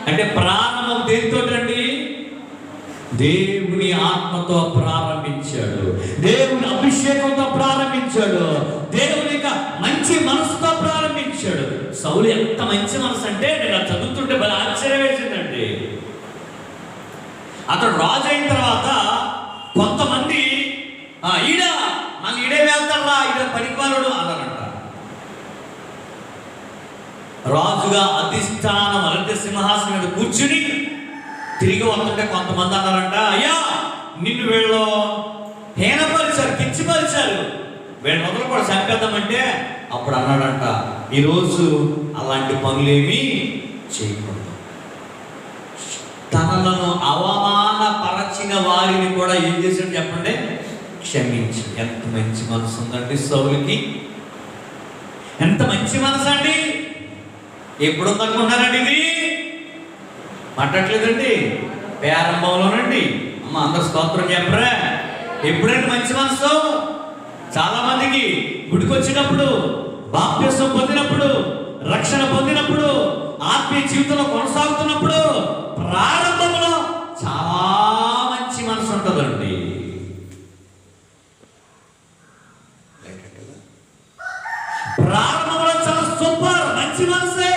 అంటే ప్రారంభం దేనితో అండి? దేవుని ఆత్మతో ప్రారంభించాడు. దేవుని అభిషేకంతో ప్రారంభించాడు. దేవుని యొక్క మంచి మనసుతో ప్రారంభించాడు. సౌలు ఎంత మంచి మనసు అంటే నేను చదువుతుంటే భలే ఆశ్చర్యం వేసిందండి. అతడు రాజు అయిన తర్వాత కొంతమంది ఈడ మళ్ళీ ఈడే వెళ్తారా, ఈడ పరిపాలడు అన్నారంట. రాజుగా అధిష్టానం అలంటే సింహాసనం మీద కూర్చుని తిరిగి వస్తుంటే కొంతమంది అన్నారంట, అయ్యా నిన్ను వీళ్ళు హీనపరిచారు, కించపరిచారు, వీళ్ళు మొదలు కూడా చంపేద్దామంటే అప్పుడు అన్నాడంట, ఈరోజు అలాంటి పనులేమీ చేయకూడదు. తనలను అవమానపరచిన వారిని కూడా ఏం చేశాడు చెప్పండి, క్షమించి. ఎంత మంచి మనసు ఉందండి సౌలుకి, ఎంత మంచి మనసు అండి. ఎప్పుడు ఉందనుకుంటున్నారండి ఇది? మాట్లాడలేదండి, ప్రారంభంలోనండి. అమ్మ అందరు స్తోత్రం చెప్పరా? ఎప్పుడంటే మంచి మనసు చాలా మందికి గుడికి వచ్చినప్పుడు, బాప్తిసం పొందినప్పుడు, రక్షణ పొందినప్పుడు, ఆత్మీయ జీవితంలో కొనసాగుతున్నప్పుడు ప్రారంభంలో చాలా మంచి మనసు ఉంటుందండి. ప్రారంభంలో చాలా సూపర్ మంచి మనసే.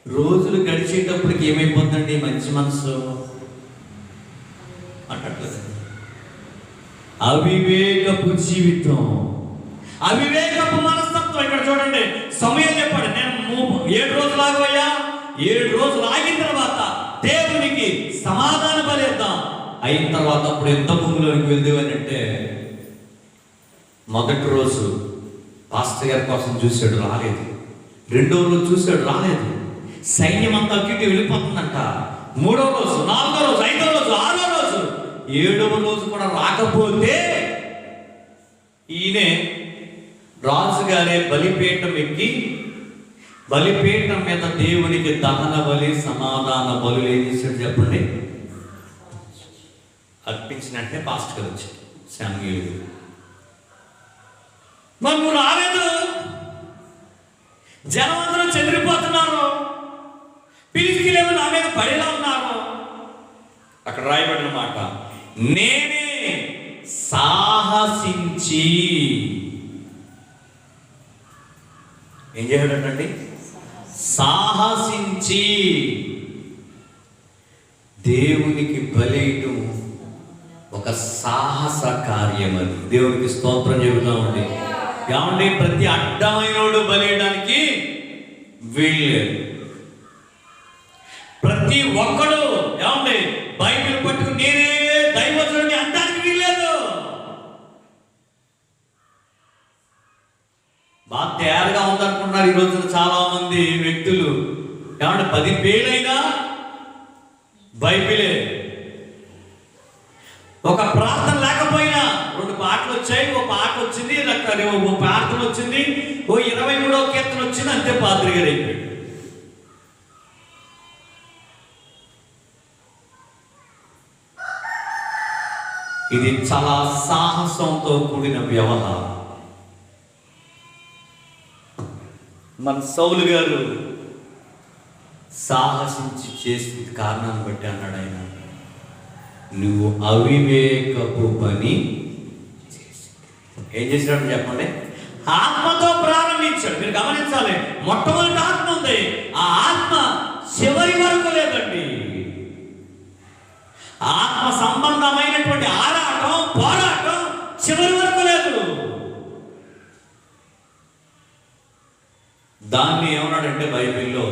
రోజులు గడిచేటప్పటికి ఏమైపోతుందండి మంచి మనసు అంటట్లేదు. అవివేకపు జీవితం, అవివేకపు మనస్తత్వం. ఇక్కడ చూడండి, సమయం చెప్పాడు, నేను 7 రోజులు ఆగవయ్యా, 7 రోజులు ఆగిన తర్వాత దేవునికి సమాధాన బలిద్దాం. అయిన తర్వాత అప్పుడు ఎంత భూమిలోకి వెళ్దేవని అంటే, మొదటి రోజు పాస్టర్ గారి కోసం చూశాడు, రాలేదు. 2వ రోజు చూశాడు, రాలేదు. సైన్యం అంతా కిట్టి వెళ్ళిపోతుందంట. 3వ రోజు, 4వ రోజు, 5వ రోజు, 6వ రోజు, 7వ రోజు కూడా రాకపోతే ఈయనే రాజుగారే బలిపీఠం ఎక్కి, బలిపీఠం మీద దేవునికి దహన బలి, సమాధాన బలులు ఏం చేశాడు చెప్పండి, అర్పించినట్టే పాస్టర్ గారు వచ్చాడు, శామ్యూయేలు. మరి నువ్వు రాలేదు, జనం అందరూ చెదిరిపోతున్నారు, పిలిచిలేమో నా మీద పడేలా ఉన్నారు. అక్కడ రాయబడిన మాట, నేనే సాహసించి ఏం చేయడండి, సాహసించి దేవునికి బలియటం ఒక సాహస కార్యం. అది దేవునికి స్తోత్రం చెబుతామండి. ఏమండి, ప్రతి అడ్డమైనోడు బలియడానికి వీల్లేదు. ప్రతి ఒక్కడు ఏమండి బైబిల్ పట్టుకుని నేనే దైవజనుడిని అనడానికి వీల్లేదు. బాగా తయారుగా ఉందనుకుంటున్నారు ఈ రోజున చాలా మంది వ్యక్తులు. ఏమంటే 10 పేలైనా బైబిలే. ఒక ప్రార్థన లేకపోయినా 2 పాటలు వచ్చాయి, ఓ పాట వచ్చింది, ఓ ప్రార్థన వచ్చింది, ఓ 23వ కీర్తన వచ్చింది, అంతే పాద్రి గారు అయిపోయాడు. ఇది చాలా సాహసంతో కూడిన వ్యవహారం. మన సౌలు గారు సాహసించి చేసిన కారణాన్ని బట్టి అన్నాడు ఆయన, నువ్వు అవివేకపు పని చేసి. ఏం చేసినాడు చెప్పండి, ఆత్మతో ప్రారంభించాడు. మీరు గమనించాలి, మొట్టమొదటి ఆత్మ ఉంది, ఆ ఆత్మ చివరి వరకు లేదండి. ఆత్మ సంబంధమైనటువంటి ఆరాటం, పోరాటం చివరి వరకు లేదు. దాన్ని ఏమన్నాడంటే బైబిల్లో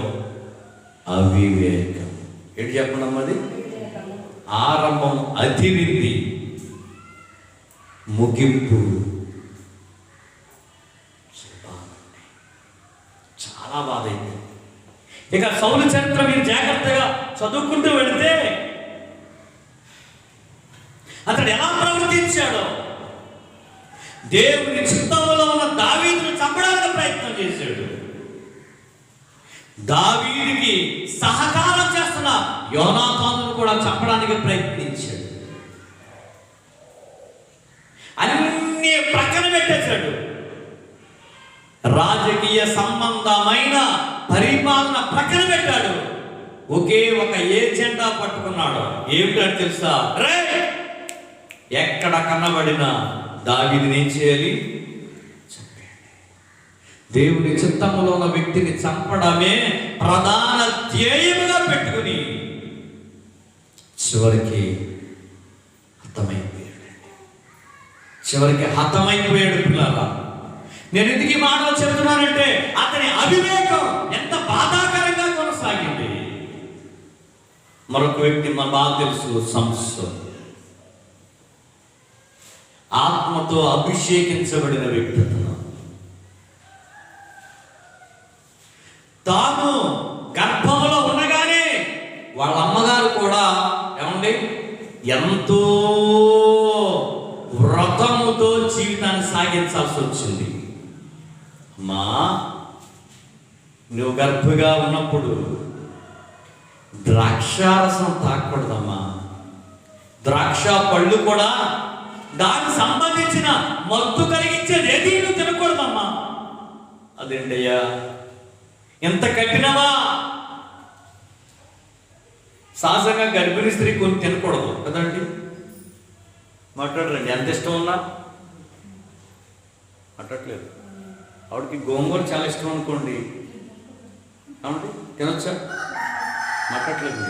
అవివేకం. ఏంటి చెప్పడం, అది ఆరంభం అదిరింది, ముగింపు చాలా బాధ అయింది. ఇక సౌలు చరిత్ర మీరు జాగ్రత్తగా చదువుకుంటూ వెళితే అతడు ఎలా ప్రవర్తించాడో, దేవుని చిత్తంలో ఉన్న దావీదును చంపడానికి ప్రయత్నం చేశాడు. దావీదుకి సహకారం చేస్తున్న యోనాతానును కూడా చంపడానికి ప్రయత్నించాడు. అన్ని ప్రక్కన పెట్టేశాడు. రాజకీయ సంబంధమైన పరిపాలన ప్రక్కన పెట్టాడు. ఒకే ఒక ఏజెండా పట్టుకున్నాడు. ఏమిటంటే తెలుసా, రే ఎక్కడ కన్నబడినా దావీదుని ఏం చేయాలి, దేవుని చిత్తములో ఉన్న వ్యక్తిని చంపడమే ప్రధాన ధ్యేయముగా పెట్టుకుని చివరికి హతమైపోయాడండి. చివరికి హతమైపోయాడు. పిల్లరా, నేను ఎందుకు ఈ మాటలు చెబుతున్నానంటే అతని అవివేకం ఎంత బాధాకరంగా కొనసాగింది. మరొక వ్యక్తి మన బాగా తెలుసు, సంసోను. ఆత్మతో అభిషేకించబడిన వ్యక్తి అతను. తాను గర్భంలో ఉండగానే వాళ్ళ అమ్మగారు కూడా ఏమండి ఎంతో వ్రతముతో జీవితాన్ని సాగించాల్సి వచ్చింది. అమ్మా, నువ్వు గర్భగా ఉన్నప్పుడు ద్రాక్షారసం తాగకూడదమ్మా, ద్రాక్ష పళ్ళు కూడా దానికి సంబంధించిన మత్తు కలిగించేది ఏది నువ్వు తినకూడదమ్మా. అదేంటయ్యా, ఎంత కఠినమా. సహజంగా గర్భిణీ స్త్రీ కొన్ని తినకూడదు కదండి. మాట్లాడరండి, ఎంత ఇష్టం ఉన్నా మాట్లాడలేదు. ఆవిడకి గోంగూర చాలా ఇష్టం అనుకోండి, అవునండి, తినొచ్చా? మాట్లాడలేదు.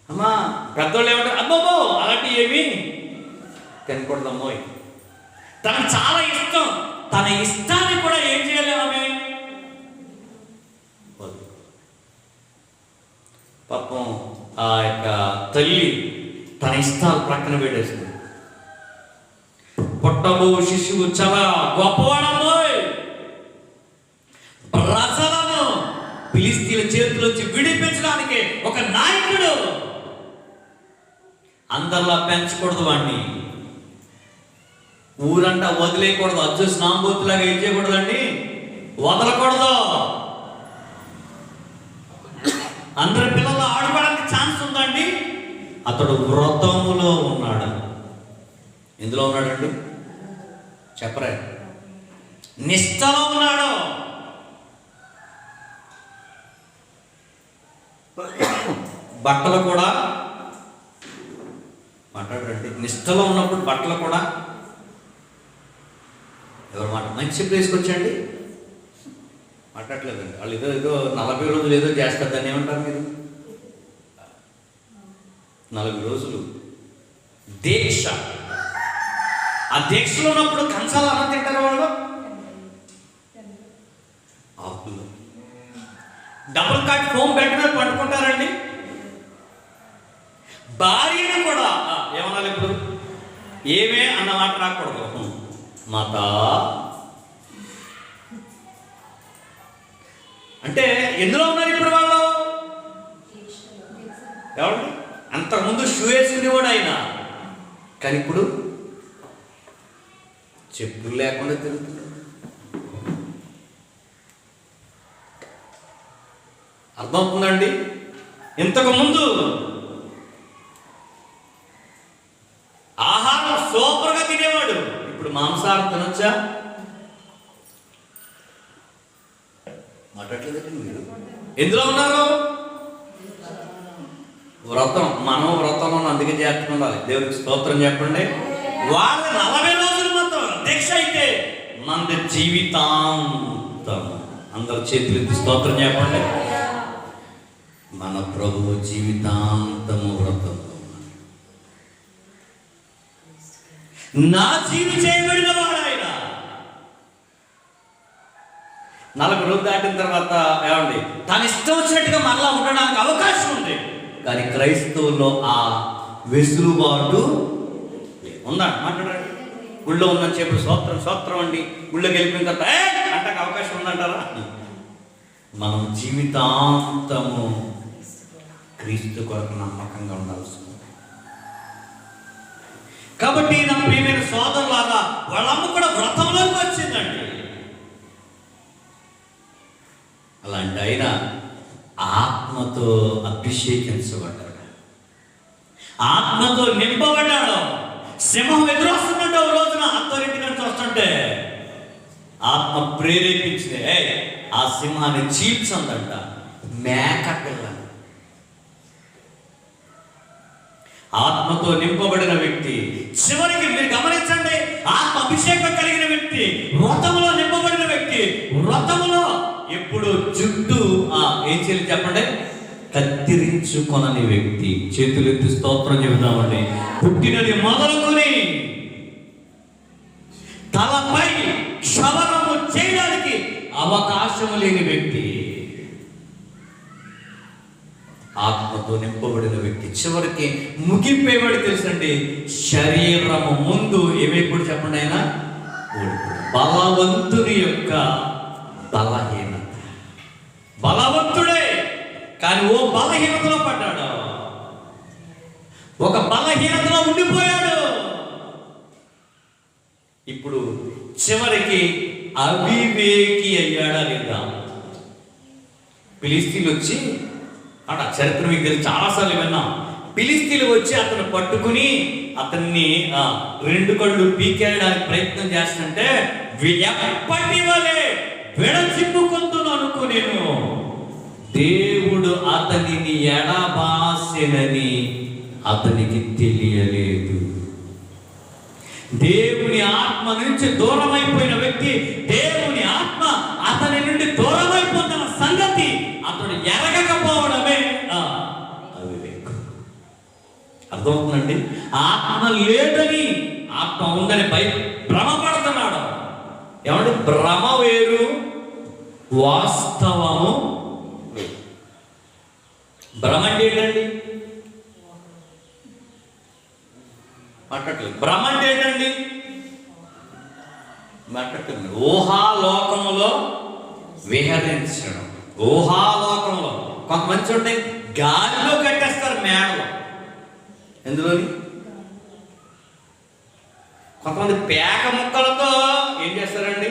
అమ్మా, పెద్దోళ్ళు ఏమంటారు, అబ్బో అలాంటి ఏమి తినకూడదమ్మో. తనకు చాలా ఇష్టం, తన ఇష్టాన్ని కూడా ఏం చేయలేము ఆమె. పాపం ఆ యొక్క తల్లి తన ఇష్టాలు ప్రక్కన పెట్టేసింది. పుట్టబో శిశువు చాలా గొప్పవాడమ్మోయ్, ప్రజలను ఫిలిస్తీన్ల చేతుల్లోంచి విడిపించడానికి ఒక నాయకుడు. అందరిలా పెంచకూడదు వాడిని, ఊరంతా వదిలేయకూడదు, అజ్జు స్నాంబోతులాగా ఏం చేయకూడదండి, వదలకూడదు. అందరి పిల్లలు ఆడుకోవడానికి ఛాన్స్ ఉందండి. అతడు వ్రతములో ఉన్నాడు. ఎందులో ఉన్నాడండి చెప్పరా? నిష్ఠలో ఉన్నాడు. బట్టలు కూడా మాట్లాడండి. నిష్ఠలో ఉన్నప్పుడు బట్టలు కూడా ఎవరు మాట మంచి ప్లేస్కి వచ్చండి మాట్లాడలేదండి. వాళ్ళు ఏదో 40 రోజులు ఏదో చేస్తారు, దాన్ని ఏమంటారు మీరు? 40 రోజులు దీక్ష. ఆ దీక్షలో ఉన్నప్పుడు కంచాలు అన్నం తింటారు వాళ్ళు, ఆకులు. డబుల్ కాట్ ఫోమ్ బెడ్ మీద పట్టుకుంటారండి. భార్యను కూడా ఏమన్నా ఇప్పుడు ఏమే అన్న మాట రాకూడదు. మాత అంటే ఎందులో ఉన్నారు ఇప్పుడు వాళ్ళు? ఎవరు? అంతకుముందు షూ వేసుకునేవాడు ఆయన, కానీ ఇప్పుడు చెప్పులు లేకుండా తిరుగుతున్నాడు. అర్థమవుతుందండి? ఇంతకు ముందు ఆహారం సూపర్గా తినేవాడు, ఇప్పుడు మాంసాహారం తినొచ్చా? మాట్లాడలేదండి మీరు. ఎందులో ఉన్నారు? వ్రతం. మనం వ్రతంలో అందుకే జాగ్రత్తగా ఉండాలి. దేవుడికి స్తోత్రం చెప్పండి. వాళ్ళ 40 రోజులు మాత్రం దీక్ష అయితే మన జీవితాంతం. అందరు చేతులు ఎత్తి స్తోత్రం చెప్పండి. మన ప్రభువు జీవితాంతము వ్రతం. నా జీవి చేయబడిన వాడు ఆయన. 40 రోజులు దాటిన తర్వాత ఏమండి తను ఇష్టం వచ్చినట్టుగా మరలా ఉండడానికి అవకాశం ఉంది, కానీ క్రైస్తవుల్లో ఆ వెసులుబాటు ఉందా? మాట్లాడండి. గుళ్ళో ఉందని చెప్పి స్తోత్రం అండి, గుళ్ళోకి వెళ్ళిపోయిన తర్వాత అంటే అవకాశం ఉందంటారా? మనం జీవితాంతము క్రీస్తు కొరకు నమ్మకంగా ఉండాల్సి ఉంది. కాబట్టి నా ప్రియమైన సోదరులాగా వాళ్ళమ్మ కూడా వ్రతంలోకి వచ్చిందండి. అలాంటి ఆయన ఆత్మతో అభిషేకించబడ్డాడు, ఆత్మతో నింపబడ్డాడు. సింహం ఎదురొస్తుందంటే ఒక రోజున అత్తరింటి నుంచి వస్తుంటే ఆత్మ ప్రేరేపించింది, ఆ సింహాన్ని చీల్చందంట మేక పిల్ల. ఆత్మతో నింపబడిన వ్యక్తి చివరికి మీరు గమనించండి, ఆత్మ అభిషేకం కలిగిన వ్యక్తి, వ్రతములో నింపబడిన వ్యక్తి, వ్రతములో ఎప్పుడు జుట్టు ఏం చేయాలి చెప్పండి, కత్తిరించుకొనని వ్యక్తి. చేతులెత్తి స్తోత్రం చెబుతామండి. పుట్టినది మొదలుకొని తలపై క్షవరము చేయడానికి అవకాశం లేని వ్యక్తి, ఆత్మతో నింపబడిన వ్యక్తి. చివరికి ముగింపేవాడు తెలుసండి, శరీరము ముందు ఏమైపోయి చెప్పండి ఆయన ఓడిపోయాడు. బలవంతుని యొక్క బలహీనత. బలవంతుడే కానీ ఓ బలహీనతలో పడ్డాడు, ఒక బలహీనతలో ఉండిపోయాడు. ఇప్పుడు చివరికి అవివేకి అయ్యాడా లేదా? ఫిలిస్తీన్లు వచ్చి అట చరిత్ర మీకు తెలిసి చాలాసార్లు విన్నాం. ఫిలిస్తీన్లు వచ్చి అతను పట్టుకుని అతన్ని 2 కళ్ళు పీకేయడానికి ప్రయత్నం చేస్తుంటే ఎప్పటి వలె విడచిప్పుకుంటున్నాను అనుకునేను. దేవుడు అతనిని ఎడబాసెనని అతనికి తెలియలేదు. దేవుని ఆత్మ నుంచి దూరమైపోయిన వ్యక్తి, దేవుని ఆత్మ అతని నుండి దూరమైపోతున్న సంగతి అతడు ఎరగకపోవడమే అవివేకం. అర్థమవుతుందండి? ఆత్మ లేదని, ఆత్మ ఉందని భ్రమపడుతున్నాడు. ఏమంటే భ్రమ వేరు, వాస్తవము వేరు. భ్రమ అంటే ఏంటండి? మాట్లాడలేదు. భ్రమ అంటే ఏంటండి? మాట్లాడలేదు. ఊహాలోకములో విహరించడం. ఊహాలోకంలో కొంతమంది చూడండి, గాలిలో కట్టేస్తారు మేడలో. ఎందులోని? కొంతమంది పేక ముక్కలతో ఏం చేస్తారండి,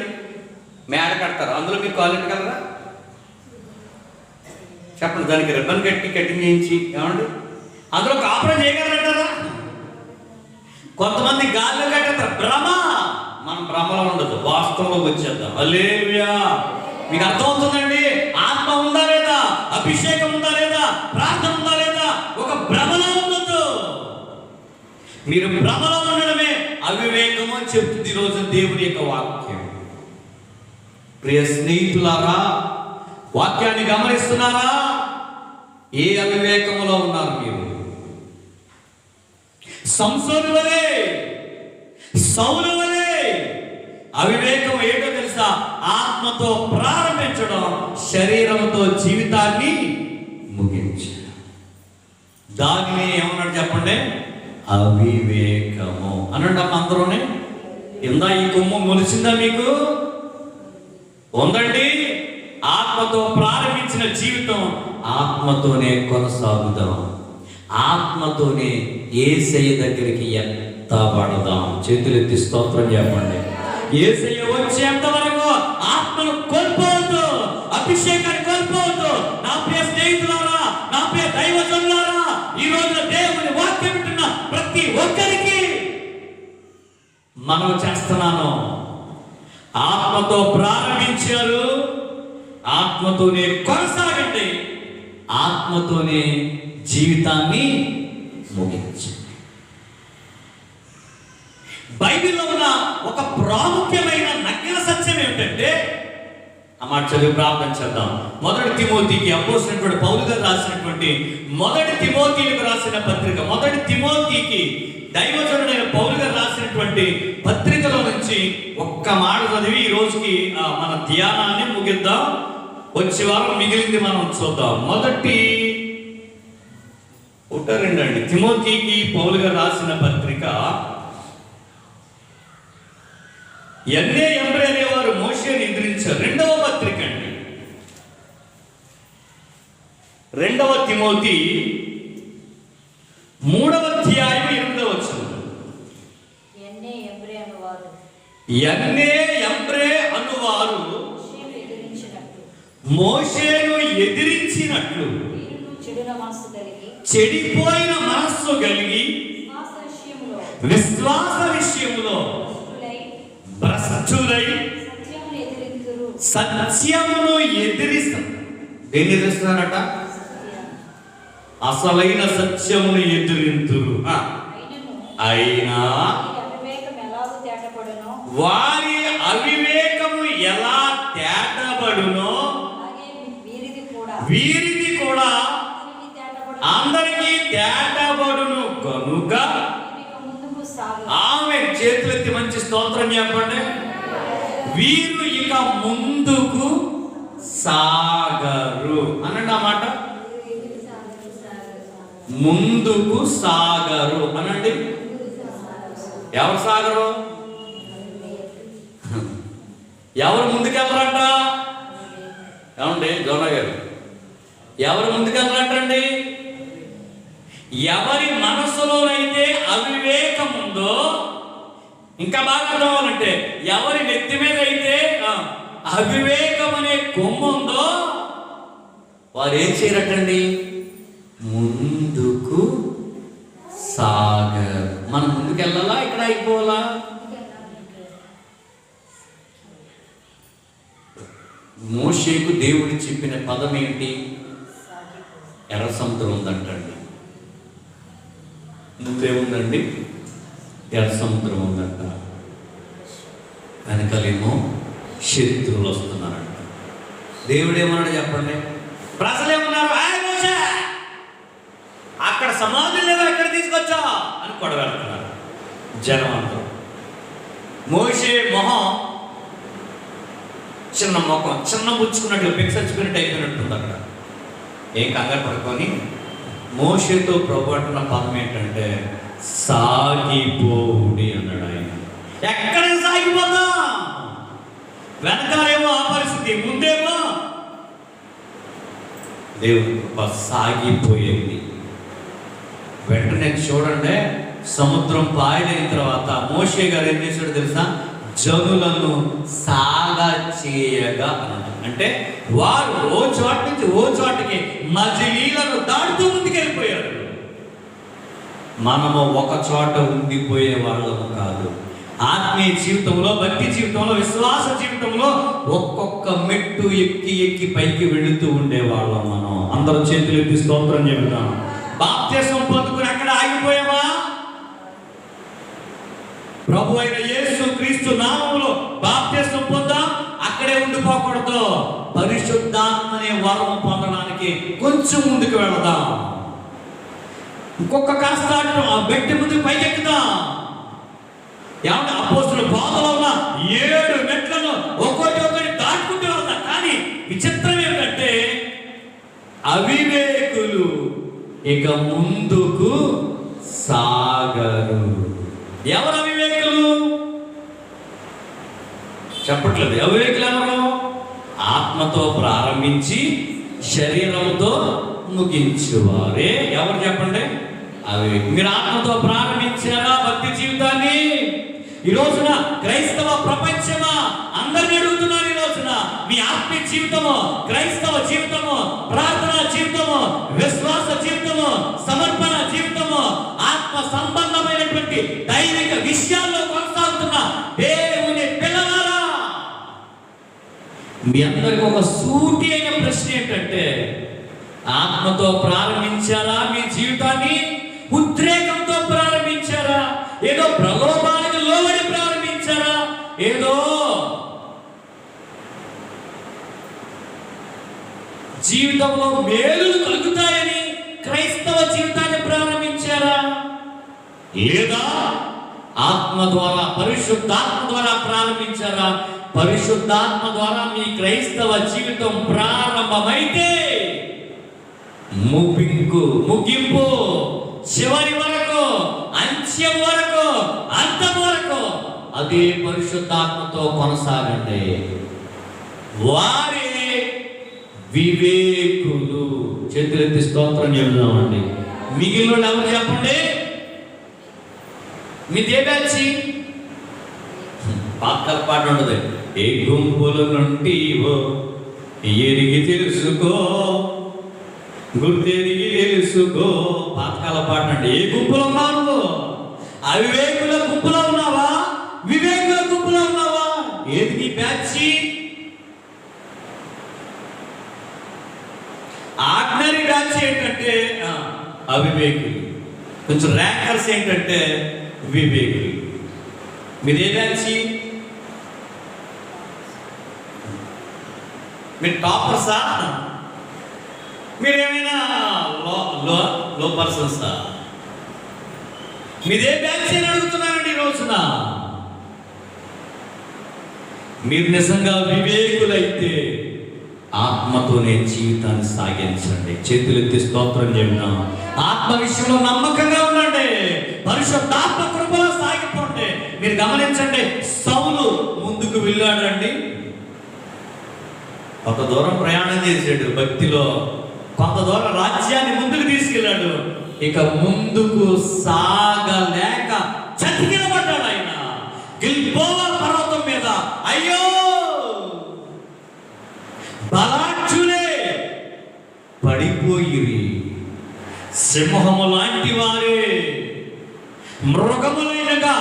మేడ కడతారు. అందులో మీరు కాలు పెట్టగలరా? చెప్పండి. దానికి రిబ్బన్ కటింగ్ చేయించి ఏమండి అందులో కాపురం చేయగలరంటారా? కొంతమంది గాల్లో కట్టేస్తారు. భ్రమ. మనం భ్రమలో ఉండదు, వాస్తవంలోకి వచ్చేద్దాం. హల్లెలూయా. మీకు అర్థమవుతుందండి? ఆత్మ ఉందా లేదా, అభిషేకం ఉందా లేదా, ప్రార్థన ఉందా లేదా, ఒక భ్రమలో ఉండదు. మీరు భ్రమలో ఉండడమే అవివేకము అని చెప్తుంది ఈరోజు దేవుని యొక్క వాక్యం. ప్రియ స్నేహితులారా, వాక్యాన్ని గమనిస్తున్నారా? ఏ అవివేకములో ఉన్నారు మీరు? సంసోను వలె, సౌలు వలె అవివేకం ఏంటో తెలుసా? ఆత్మతో ప్రారంభించడం, శరీరంతో జీవితాన్ని ముగించడం. దానిని ఏమన్నాడు చెప్పండి? అవివేకము అనండి. అందరూనే ఇందా ఈ కొమ్ము మొలిచిందా మీకు? ఉందండి. ఆత్మతో ప్రారంభించిన జీవితం ఆత్మతోనే కొనసాగుదాం, ఆత్మతోనే యేసయ్య దగ్గరికి ఎత్తబడదాం. చేతులెత్తి స్తోత్రం చెప్పండి. యేసయ్య వచ్చేంత వరకు ఆత్మను కోల్పోవద్దు, అభిషేకాన్ని కోల్పోవద్దు. నా ప్రియ స్నేహితులారా, నా ప్రియ దైవజనులారా, ఈ రోజున దేవుని వాక్యం వింటున్న ప్రతి ఒక్కరికి మనం చేస్తున్నాను. ఆత్మతో ప్రారంభించారు, ఆత్మతోనే కొనసాగండి, ఆత్మతోనే జీవితాన్ని ముగించండి. బైబిల్లో ఉన్న ఒక ప్రాముఖ్యమైన నగ్న సత్యం ఏమిటంటే, ఆ మాట చదివి ప్రార్థన చేద్దాం. 1 తిమోతికి అపోస్తలుడైన పౌలు గారు రాసినటువంటి 1 తిమోతికి రాసిన పత్రిక, 1 తిమోతికి దైవజనుడైన పౌలు గారు రాసినటువంటి పత్రికలో నుంచి ఒక్క మాట చదివి ఈ రోజుకి మన ధ్యానాన్ని ముగిద్దాం. వచ్చే వారం మిగిలింది మనం చూద్దాం. 1-2 తిమోతికి పౌలు గారు రాసిన పత్రిక. ఎన్నే ఎంబ్రే అనేవారు మోషేని ఎదిరించారు. 2వ పత్రిక అండి, 2వ తిమోతి 3వ అధ్యాయం 8వ వచనం. ఎన్నే ఎంబ్రే అనువారు మోషేను ఎదిరించినట్లు చెడిపోయిన మనస్సు కలిగి విశ్వాస విషయములో భ్రష్టులై సత్యమును ఎదిరిస్తున్నారట. అసలైన సత్యమును ఎదిరింతురు. అయినా వారి అవివేకము ఎలా తేటబడునో వీరిది కూడా కనుక ఇక ముందుకు సాగు. ఆమె చేతులెత్తి మంచి స్తోత్రం చెప్పండి. వీరు ఇక ముందుకు సాగరు అనండి ఆ మాట. ముందుకు సాగరు అనండి. ఎవరు సాగరు? ఎవరు ముందుకెళ్ళరంట? ఏమండి జోనా గారు, ఎవరు ముందుకెళ్ళరంటండి? ఎవరి మనసులోనైతే అవివేకం ఉందో, ఇంకా బాగా కావాలంటే ఎవరి నెత్తి మీద అయితే అవివేకం అనే కొమ్ము ఉందో వారు ఏం చేయరటండి? ముందుకు సాగరు. మనం ముందుకెళ్ళాలా, ఇక్కడ అయిపోవాలా? మోషేకు దేవుడు చెప్పిన పదం ఏంటి? ఎర్ర సముద్రం ఉందంటండి. ముందేముందండి? ఎర్ర సముద్రం ఉందంట. వెనకాలేమో శత్రువులు వస్తున్నారంట. దేవుడు ఏమన్నాడు చెప్పండి? ప్రజలు ఏమన్నారు? మోషే అక్కడ సమాధులు లేవా, ఎక్కడ తీసుకొచ్చా అని కొడగలుగుతున్నారు జనం అందరూ. మోషే మొహం చిన్న మొఖం, చిన్న పుచ్చుకున్నట్లు పెక్సచ్చుకున్నట్టు అయిపోయినట్టుంది అక్కడ. ఏం కంగారు పడుకొని మోషేతో ప్రభు అంటున్న పదం ఏంటంటే సాగిపోవుడి అన్నాడు ఆయన. ఎక్కడ సాగిపోతా? వెనకాలేమో ఆ పరిస్థితి, ముందేమో దేవుడు సాగిపోయేది. వెంటనే చూడండి, సముద్రం పాయలైన తర్వాత మోషే గారు ఏం చేశాడు తెలుసా? జనులను సాగ చేయగా అన్నాడు. అంటే వారు ఓ చోట నుంచి ఓ చోటకి మజిలీలను దాటుతూ ముందుకెళ్ళిపోయారు. మనము ఒక చోట ఉండిపోయే వాళ్ళము కాదు. ఆత్మీయ జీవితంలో, భక్తి జీవితంలో, విశ్వాస జీవితంలో ఒక్కొక్క మెట్టు ఎక్కి ఎక్కి పైకి వెళుతూ ఉండేవాళ్ళం మనం. అందరూ చేతులు ఎత్తి స్తోత్రం చెబుతాం. బాప్తిస్మం పొందుకుని అక్కడ ఆగిపోయామా? ప్రభు అయిన యేసు క్రీస్తు నామములో బాప్తిస్మం పొందాం, అక్కడే ఉండిపోకూడదు. పరిశుద్ధాత్మ అనే వరం పొందడానికి కొంచెం ముందుకు వెళదాం. ఇంకొక కాస్త బెట్టి ముందుకు పైకెక్కుదాం. ఏమంటే అపోస్తుల బోధలో ఉన్న 7 మెట్లను ఒక్కొక్కటి దాటుకుంటూ వెళ్తాం. కానీ విచిత్రం ఏమిటంటే అవివేకులు ఇక ముందుకు సాగరు. ఎవరు అవివేకులు? చెప్పట్లేదు. అవివేకులు ఎవరు? ఆత్మతో ప్రారంభించి శరీరంతో ముగించువారే. ఎవరు చెప్పండి? అవివేకులు. మీరు ఆత్మతో ప్రారంభించారా భక్తి జీవితాన్ని? ఈ రోజున క్రైస్తవ ప్రపంచమా అందరిని అడుగుతున్నారు. ఈ రోజున మీ ఆత్మీయ జీవితము, క్రైస్తవ జీవితము, ప్రార్థన జీవితము, విశ్వాస జీవితము, సమర్పణ జీవితము, ఆత్మ సంబంధమైనటువంటి దైవిక విషయాల్లో కొనసాగుతున్న దేవుని పిల్లలారా, మీ అందరికి ఒక సూటి అయిన ప్రశ్న ఏంటంటే ఆత్మతో ప్రారంభించారా మీ జీవితాన్ని? ఉద్రేకంతో ప్రారంభించారా? ఏదో ప్రలోభానికి లోబడి ప్రారంభించారా? ఏదో జీవితంలో మేలులు కలుగుతాయని క్రైస్తవ జీవితాన్ని ప్రారంభించారా? లేదా ఆత్మ ద్వారా, పరిశుద్ధాత్మ ద్వారా ప్రారంభించారా? పరిశుద్ధాత్మ ద్వారా మీ క్రైస్తవ జీవితం ప్రారంభమైతే ముగింపు చివరి వరకు, అంత్యం వరకు, అంతం వరకు అదే పరిశుద్ధాత్మతో కొనసాగండి. వారే వివేకులు. చేతులెత్తి స్తోత్రం చెబుదామండి. మిగిలిన ఎవరు చెప్పండి? మీదే బ్యాచి? పాకల పాట ఉండదు. ఏ గుంపుల నుండి ఎరిగి తెలుసుకో, గుర్తెరిగి తెలుసుకో. పాతకాల పాట అండి. ఏ గుంపులో ఉన్నావు నువ్వు? అవివేకుల గుంపులో ఉన్నావా? వివేకుల గుంపులో ఉన్నావా? ఏది నీ బ్యాచి? ఆర్డినరీ బ్యాచ్ ఏంటంటే అవివేకులు, కొంచెం ర్యాంకర్స్ ఏంటంటే వివేకులు. మీదే బ్యాచి? మీరు టాపర్సా? మీరేమైనా లో పర్సన్సా? మీదే బ్యాచ్ అని అడుగుతున్నానండి ఈ రోజున. మీరు నిజంగా వివేకులైతే ఆత్మతోనే జీవితాన్ని సాగించండి. చేతులెత్తి స్తోత్రం చెప్తాం. ఆత్మ విషయంలో నమ్మకంగా ఉండండి. పరిశుద్ధాత్మ కృపలో సాగిపోండి. మీరు గమనించండి, సౌలు ముందుకు వెళ్ళాడండి. కొంత దూరం ప్రయాణం చేశాడు భక్తిలో, కొంత దూరం రాజ్యాన్ని ముందుకు తీసుకెళ్ళాడు. ఇక ముందుకు సాగలేక చతికిలబడ్డాడు ఆయన గిల్బోవా పర్వతం మీద. అయ్యో బలాఢ్యులే పడిపోయిరి, సింహము లాంటి వారే, మృగములైనగా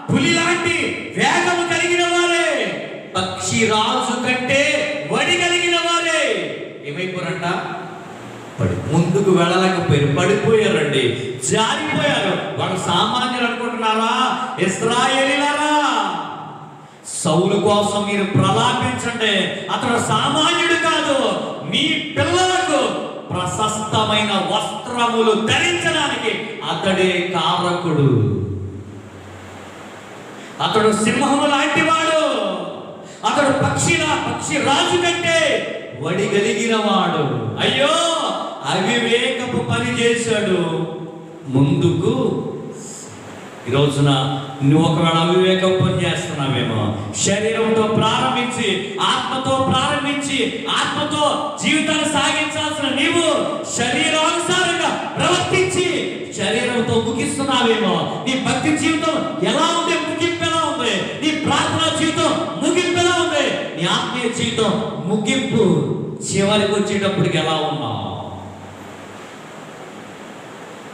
పులి లాంటి వేగము కలిగిన వారే, పక్షిరాజు కంటే వడి కలిగిన వారే ఏమైపోరంట? ముందుకు వెళ్ళలేకపోయారు, పడిపోయారండి, జారిపోయారు. వాళ్ళు సామాన్యులు అనుకుంటున్నారా? ఇశ్రాయేలీయులారా, సౌలు కోసం మీరు ప్రలాపించండి. అతడు సామాన్యుడు కాదు. మీ పిల్లలకు ప్రశస్తమైన వస్త్రములు ధరించడానికి అతడే కారకుడు. అతడు సింహము లాంటి వాడు. అతడు పక్షి రాజు కంటే వడి కలిగిన వాడు. అయ్యో అవివేకపు పని చేశాడు. ముందుకు ఈ రోజున నువ్వు ఒకవేళ అవివేకం పని చేస్తున్నావేమో, శరీరంతో ప్రారంభించి ఆత్మతో ప్రారంభించి ఆత్మతో జీవితాన్ని సాగించాల్సిన నీవు శరీరానుసారంగా ప్రవర్తించి శరీరంతో ముగిస్తున్నావేమో. నీ భక్తి జీవితం ఎలా ఉంది? ముగింపు ఎలా ఉంది? నీ ప్రార్థనా జీవితం ముగింపు ఎలా ఉంది? నీ ఆత్మీయ జీవితం ముగింపు చివరికి వచ్చేటప్పటికి ఎలా ఉన్నావు?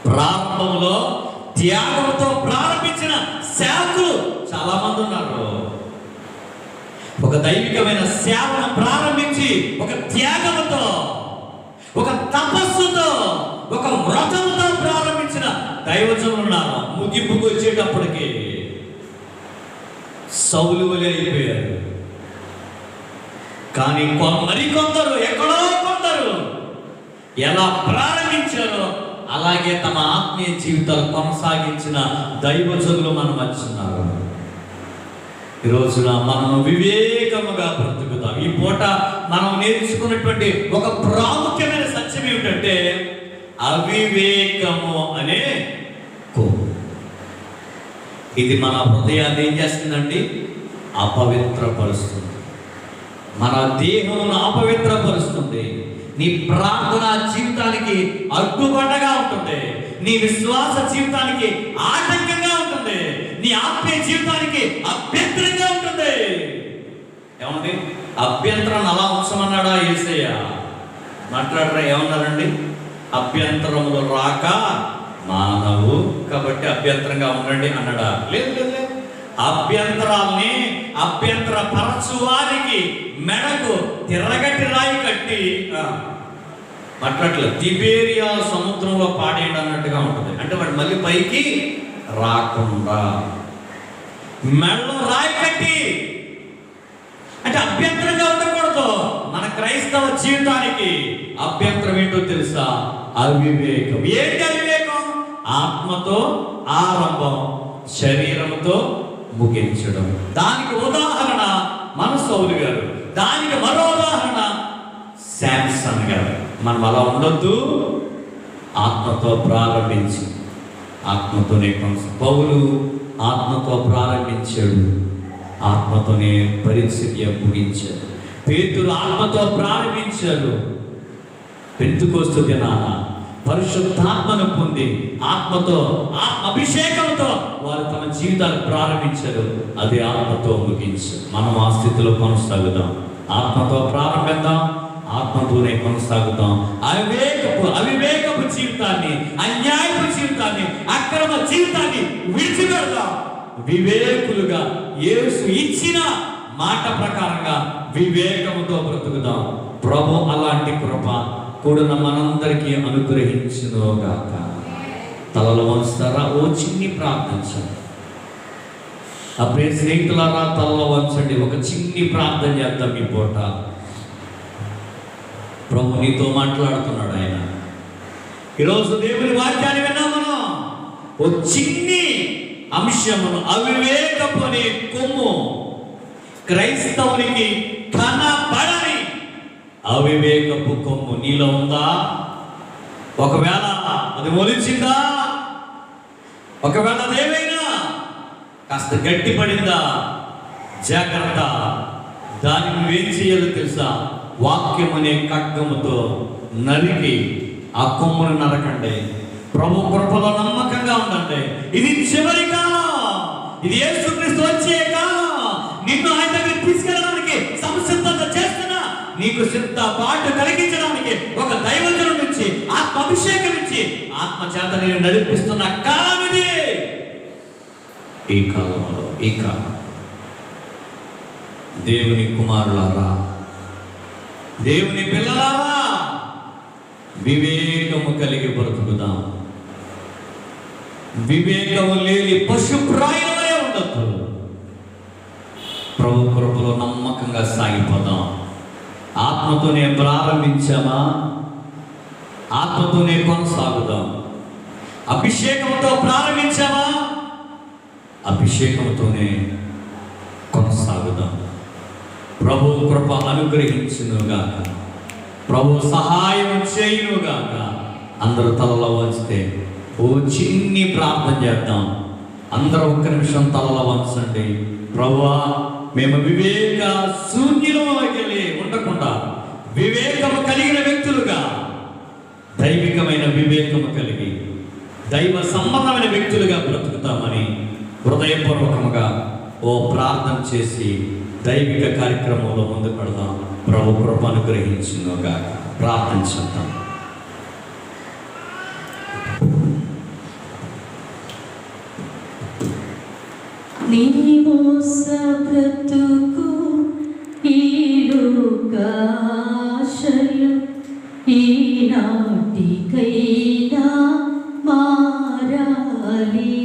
ప్రారంభంలో త్యాగంతో ప్రారంభించిన సేవకులు చాలా మంది ఉన్నారు. ఒక దైవికమైన సేవను ప్రారంభించి ఒక త్యాగంతో, ఒక తపస్సుతో, ఒక వ్రతంతో ప్రారంభించిన దైవజనులు ఉన్నారు. ముగింపుకు వచ్చేటప్పటికి సౌలు వలె అయిపోయారు. కానీ మరికొందరు, ఎక్కడో కొందరు ఎలా ప్రారంభించారో అలాగే తమ ఆత్మీయ జీవితాలు కొనసాగించిన దైవజనులు మనం వచ్చున్నారు. ఈ రోజున మనం వివేకముగా బ్రతుకుతాం. ఈ పూట మనం నేర్చుకున్నటువంటి ఒక ప్రాముఖ్యమైన సత్యం ఏమిటంటే అవివేకము అనే కొవ్వు. ఇది మన హృదయాన్ని ఏం చేస్తుందండి? అపవిత్రపరుస్తుంది. మన దేహమును అపవిత్రపరుస్తుంది. నీ ప్రార్థనా జీవితానికి అడ్డుబండగా ఉంటుంది. నీ విశ్వాస జీవితానికి ఆటంకంగా ఉంటుంది. నీ ఆత్మీయ జీవితానికి అభ్యంతరంగా ఉంటుంది. ఏమండి? అభ్యంతరం అలా ఉంచమన్నాడా యేసయ్య? మాట్లాడరా? ఏమన్నారండి? అభ్యంతరములు రాక మానవు కాబట్టి అభ్యంతరంగా ఉండండి అన్నాడా? లేదు లేదు లేదు. అభ్యంతరాల్ని అభ్యంతర పరచువారికి మెడకు తిరగటి రాయి కట్టి మాట్లాడలేదు. తిబేరియా సముద్రంలో పాడేయండి అన్నట్టుగా ఉంటుంది. అంటే వాడు మళ్ళీ పైకి రాకుండా మెడలో రాయి కట్టి, అంటే అభ్యంతరంగా ఉండకూడదు. మన క్రైస్తవ జీవితానికి అభ్యంతరం ఏంటో తెలుసా? అవివేకం. ఏంటి అవివేకం? ఆత్మతో ఆరంభం, శరీరంతో ముగించడం. దానికి ఉదాహరణ మన సౌలు గారు, దానికి మరో ఉదాహరణ శాంసన్ గారు. మనం అలా ఉండొద్దు. ఆత్మతో ప్రారంభించి ఆత్మతోనే పౌలు ఆత్మతో ప్రారంభించాడు, ఆత్మతోనే పరిచర్య ముగించాడు. పేతురు ఆత్మతో ప్రారంభించాడు. పెంతుకోస్తు దినాన పరిశుద్ధాత్మను పొంది ఆత్మతో, ఆత్మ అభిషేకంతో వారు తమ జీవితాలు ప్రారంభించారు. అదే ఆత్మతో ముగించారు. మనం ఆ స్థితిలో కొనసాగుదాం. ఆత్మతో ప్రారంభిద్దాం, ఆత్మతోనే కొనసాగుతాం. అవివేకపు జీవితాన్ని, అన్యాయపు జీవితాన్ని, అక్రమ జీవితాన్ని విడిచిపెడతాం. వివేకులుగా యేసు ఇచ్చిన మాట ప్రకారంగా వివేకముతో బ్రతుకుదాం. ప్రభు అలాంటి కృప కూడిన మనందరికీ అనుగ్రహించునుగాక. తలలో వంచుతారా? ఓ చిన్ని ప్రార్థించండి. ఆ ప్రియ స్నేహితులారా, తలలో వంచండి. ఒక చిన్ని ప్రార్థన చేద్దాం. ఈ పూట ప్రభు నీతో మాట్లాడుతున్నాడు. ఆయన ఈరోజు దేవుని వాక్యాన్ని విన్నాం మనం. ఓ చిన్ని అంశమును, అవివేకపు అనే కొమ్ము, క్రైస్తవునికి కనబడని అవివేకపు కొమ్ము నీలో ఉందా? ఒకవేళ అది మొలిచిందా? ఒకవేళ అదేమైనా కాస్త గట్టిపడిందా? జాగ్రత్త. దాన్ని నువ్వేం చేయాలో తెలుసా? వాక్యం అనే ఖడ్గముతో నరికి ఆ కొమ్మును నరకండి. ప్రభు కృపలో నమ్మకంగా ఉండండి. ఇది చివరి కాలం, ఇది యేసుక్రీస్తు వచ్చే కాలం. నిన్ను ఆయన దగ్గరికి తీసుకెళ్ళడానికి సంసిద్ధత చేస్తున్నా, నీకు సిద్ధపాటు కలిగించడానికి ఒక దైవజనుల నుంచి ఆత్మ అభిషేకం ఇచ్చి ఆత్మ చేత నేను నడిపిస్తున్న కాలం ఇది. ఈ కాలంలో ఈ కాలం దేవుని కుమారులారా, దేవుని పిల్లలారా, వివేకము కలిగి బ్రతుకుదాం. వివేకము లేని పశుప్రాయులే ఉండొద్దు. ప్రభు కృపలో నమ్మకంగా సాగిపోదాం. ఆత్మతోనే ప్రారంభించామా, ఆత్మతోనే కొనసాగుదాం. అభిషేకంతో ప్రారంభించామా, అభిషేకంతోనే కొనసాగుదాం. ప్రభు కృప అనుగ్రహించునుగాక, ప్రభు సహాయం చేయునుగాక. అందరూ తలలో వంచితే ఓ చిన్ని ప్రార్థన చేద్దాం. అందరూ ఒక్క నిమిషం తలలో వంచండి. ప్రభువా, మేము వివేక శూన్యులకి ఉండకుండా వివేకము కలిగిన వ్యక్తులుగా, దైవికమైన వివేకము కలిగి దైవ సంబంధమైన వ్యక్తులుగా బ్రతుకుతామని హృదయపూర్వకముగా ఓ ప్రార్థన చేసి దైవిక కార్యక్రమంలో ముందు పెడదాం. ప్రభు కృప అనుగ్రహించునుగా. ప్రార్థన చేద్దాం. నీ మోస బ్రతుకు ఈ లోకాశలు ఈనాటికైనా మారాలి.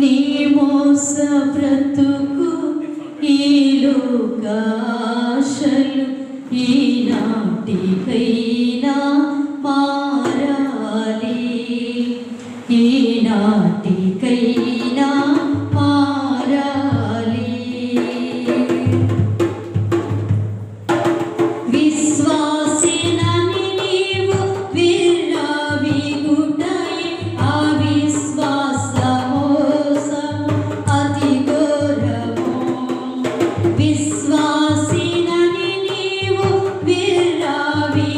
నీ మోస బ్రతుకు ఈ లోకాశలు ఈనాటికైనా మారాలి. ఈనాటికైనా మారాలి. విశ్వాసినని నీవు విర్రవీగుటై అవిశ్వాసము అతి ఘోరము. విశ్వాసినని నీవు విర్రవీగుటై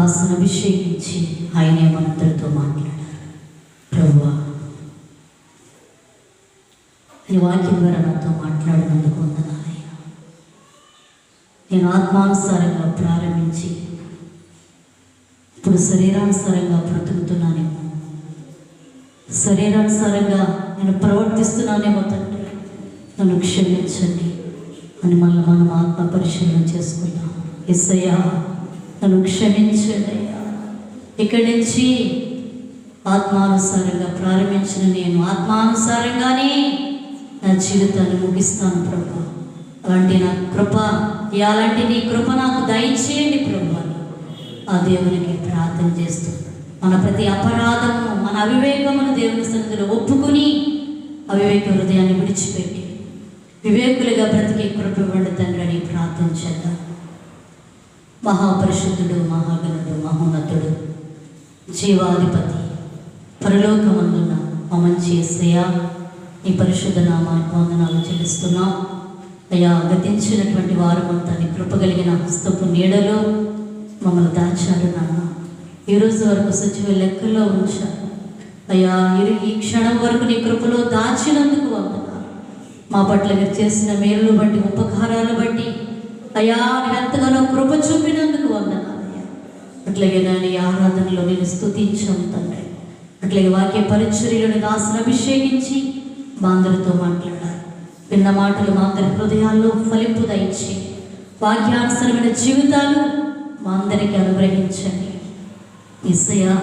దాసును అభిషేకించి ఆయనే మనందరితో మాట్లాడారు. ప్రభువా, ఈ వాక్యం ద్వారా నాతో మాట్లాడినందుకు వందనాలయ్యా. నేను ఆత్మానుసారంగా ప్రారంభించి ఇప్పుడు శరీరానుసారంగా బ్రతుకుతున్నానేమో, శరీరానుసారంగా నేను ప్రవర్తిస్తున్నానేమో తండ్రి, నన్ను క్షమించండి అని మళ్ళీ మనం ఆత్మ పరిశీలన చేసుకుందాం. యేసయ్యా, నన్ను క్షమించండి అయ్యా. ఇక్కడి నుంచి ఆత్మానుసారంగా ప్రారంభించిన నేను ఆత్మానుసారంగానే నా జీవితాన్ని ముగిస్తాను ప్రభు. అలాంటి నా కృప, అలాంటి నీ కృప నాకు దయచేయండి ప్రభు అని ఆ దేవునికి ప్రార్థన చేస్తూ మన ప్రతి అపరాధము, మన అవివేకమును దేవుని సన్నిధిలో ఒప్పుకొని అవివేక హృదయాన్ని విడిచిపెట్టి వివేకులుగా బ్రతికే కృప ఇవ్వండి తండ్రి అని ప్రార్థన చేద్దాం. మహాపరిశుద్ధుడు, మహాగణుడు, మహోన్నతుడు, జీవాధిపతి, పరలోకమందున్న మా మంచి యేసయ్యా, నీ పరిశుద్ధ నామానికి వందనాలు చెల్లిస్తున్నాం అయ్యా. గతించినటువంటి వారమంతా నీ కృప కలిగిన హస్తపు నీడలో మమ్మల్ని దాచారు నాన్న. ఈరోజు వరకు సచివ లెక్కల్లో ఉంచారు అయ్యా. ఈ క్షణం వరకు నీ కృపలో దాచినందుకు వందనాలు. మా పట్ల మీరు చేసిన మేలును బట్టి, ఉపకారాలు బట్టి అయ్యా నువ్వు ఎంతగానో కృప చూపినందుకు వందనాలు అయ్యా. అట్లాగే నేను ఈ ఆరాధనలో నేను స్తుతించాం తండ్రి. అట్లాగే వాక్య పరిచర్యలను దాసును అభిషేకించి మా అందరితో మాట్లాడాలి. విన్న మాటలు మా అందరి హృదయాల్లో ఫలింపు దయచి వాక్యానుసరమైన జీవితాలు మా అందరికీ అనుగ్రహించండి. యేసయ్యా,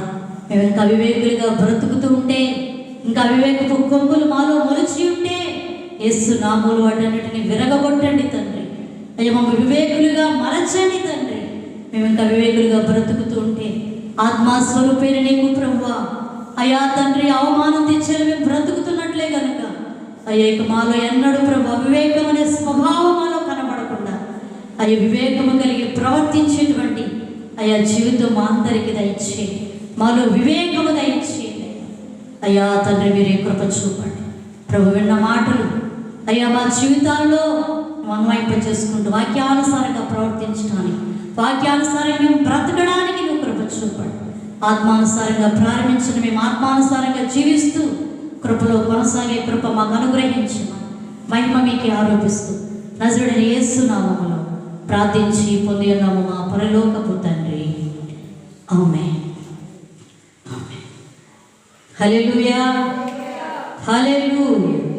మేము ఇంకా అవివేకులుగా బ్రతుకుతూ ఉంటే, ఇంకా అవివేకపు కొమ్ములు మాలో మొలిచి ఉంటే యేసు నామములో వాటన్నిటిని విరగగొట్టండి తండ్రి. అయ్యా, మమ్మల్ని వివేకులుగా మలచండి తండ్రి. మేము ఇంకా వివేకులుగా బ్రతుకుతూ ఉంటే ఆత్మస్వరూపైన నీకు ప్రభువా అయ్యా తండ్రి అవమానం తెచ్చేలా మేము బ్రతుకుతున్నట్లే కనుక అయ్యా ఇక మాలో ఎన్నడూ ప్రభు అవివేకం అనే స్వభావం మాలో కనబడకుండా అయ్యా వివేకము కలిగి ప్రవర్తించేటువంటి అయ్యా జీవితం మా అందరికీ దయచేయండి. మాలో వివేకము దయచేయండి అయ్యా తండ్రి. మీరే కృప చూపండి ప్రభు. విన్న మాటలు అయ్యా మా జీవితాల్లో అన్వయింప చేసుకుంటూ వాక్యానుసారంగా ప్రవర్తించడానికి, వాక్యానుసారంగా మేము బ్రతకడానికి నువ్వు కృప చూపండి. ఆత్మానుసారంగా ప్రారంభించిన మేము ఆత్మానుసారంగా జీవిస్తూ కృపలో కొనసాగే కృప మాకు అనుగ్రహించమని మహిమ మీకే ఆరోపిస్తూ నజరుడైన యేసు నామములో ప్రార్థించి పొంది ఉన్నాము మా పరలోకపు తండ్రి. ఆమేన్. ఆమేన్. హల్లెలూయా, హల్లెలూయా.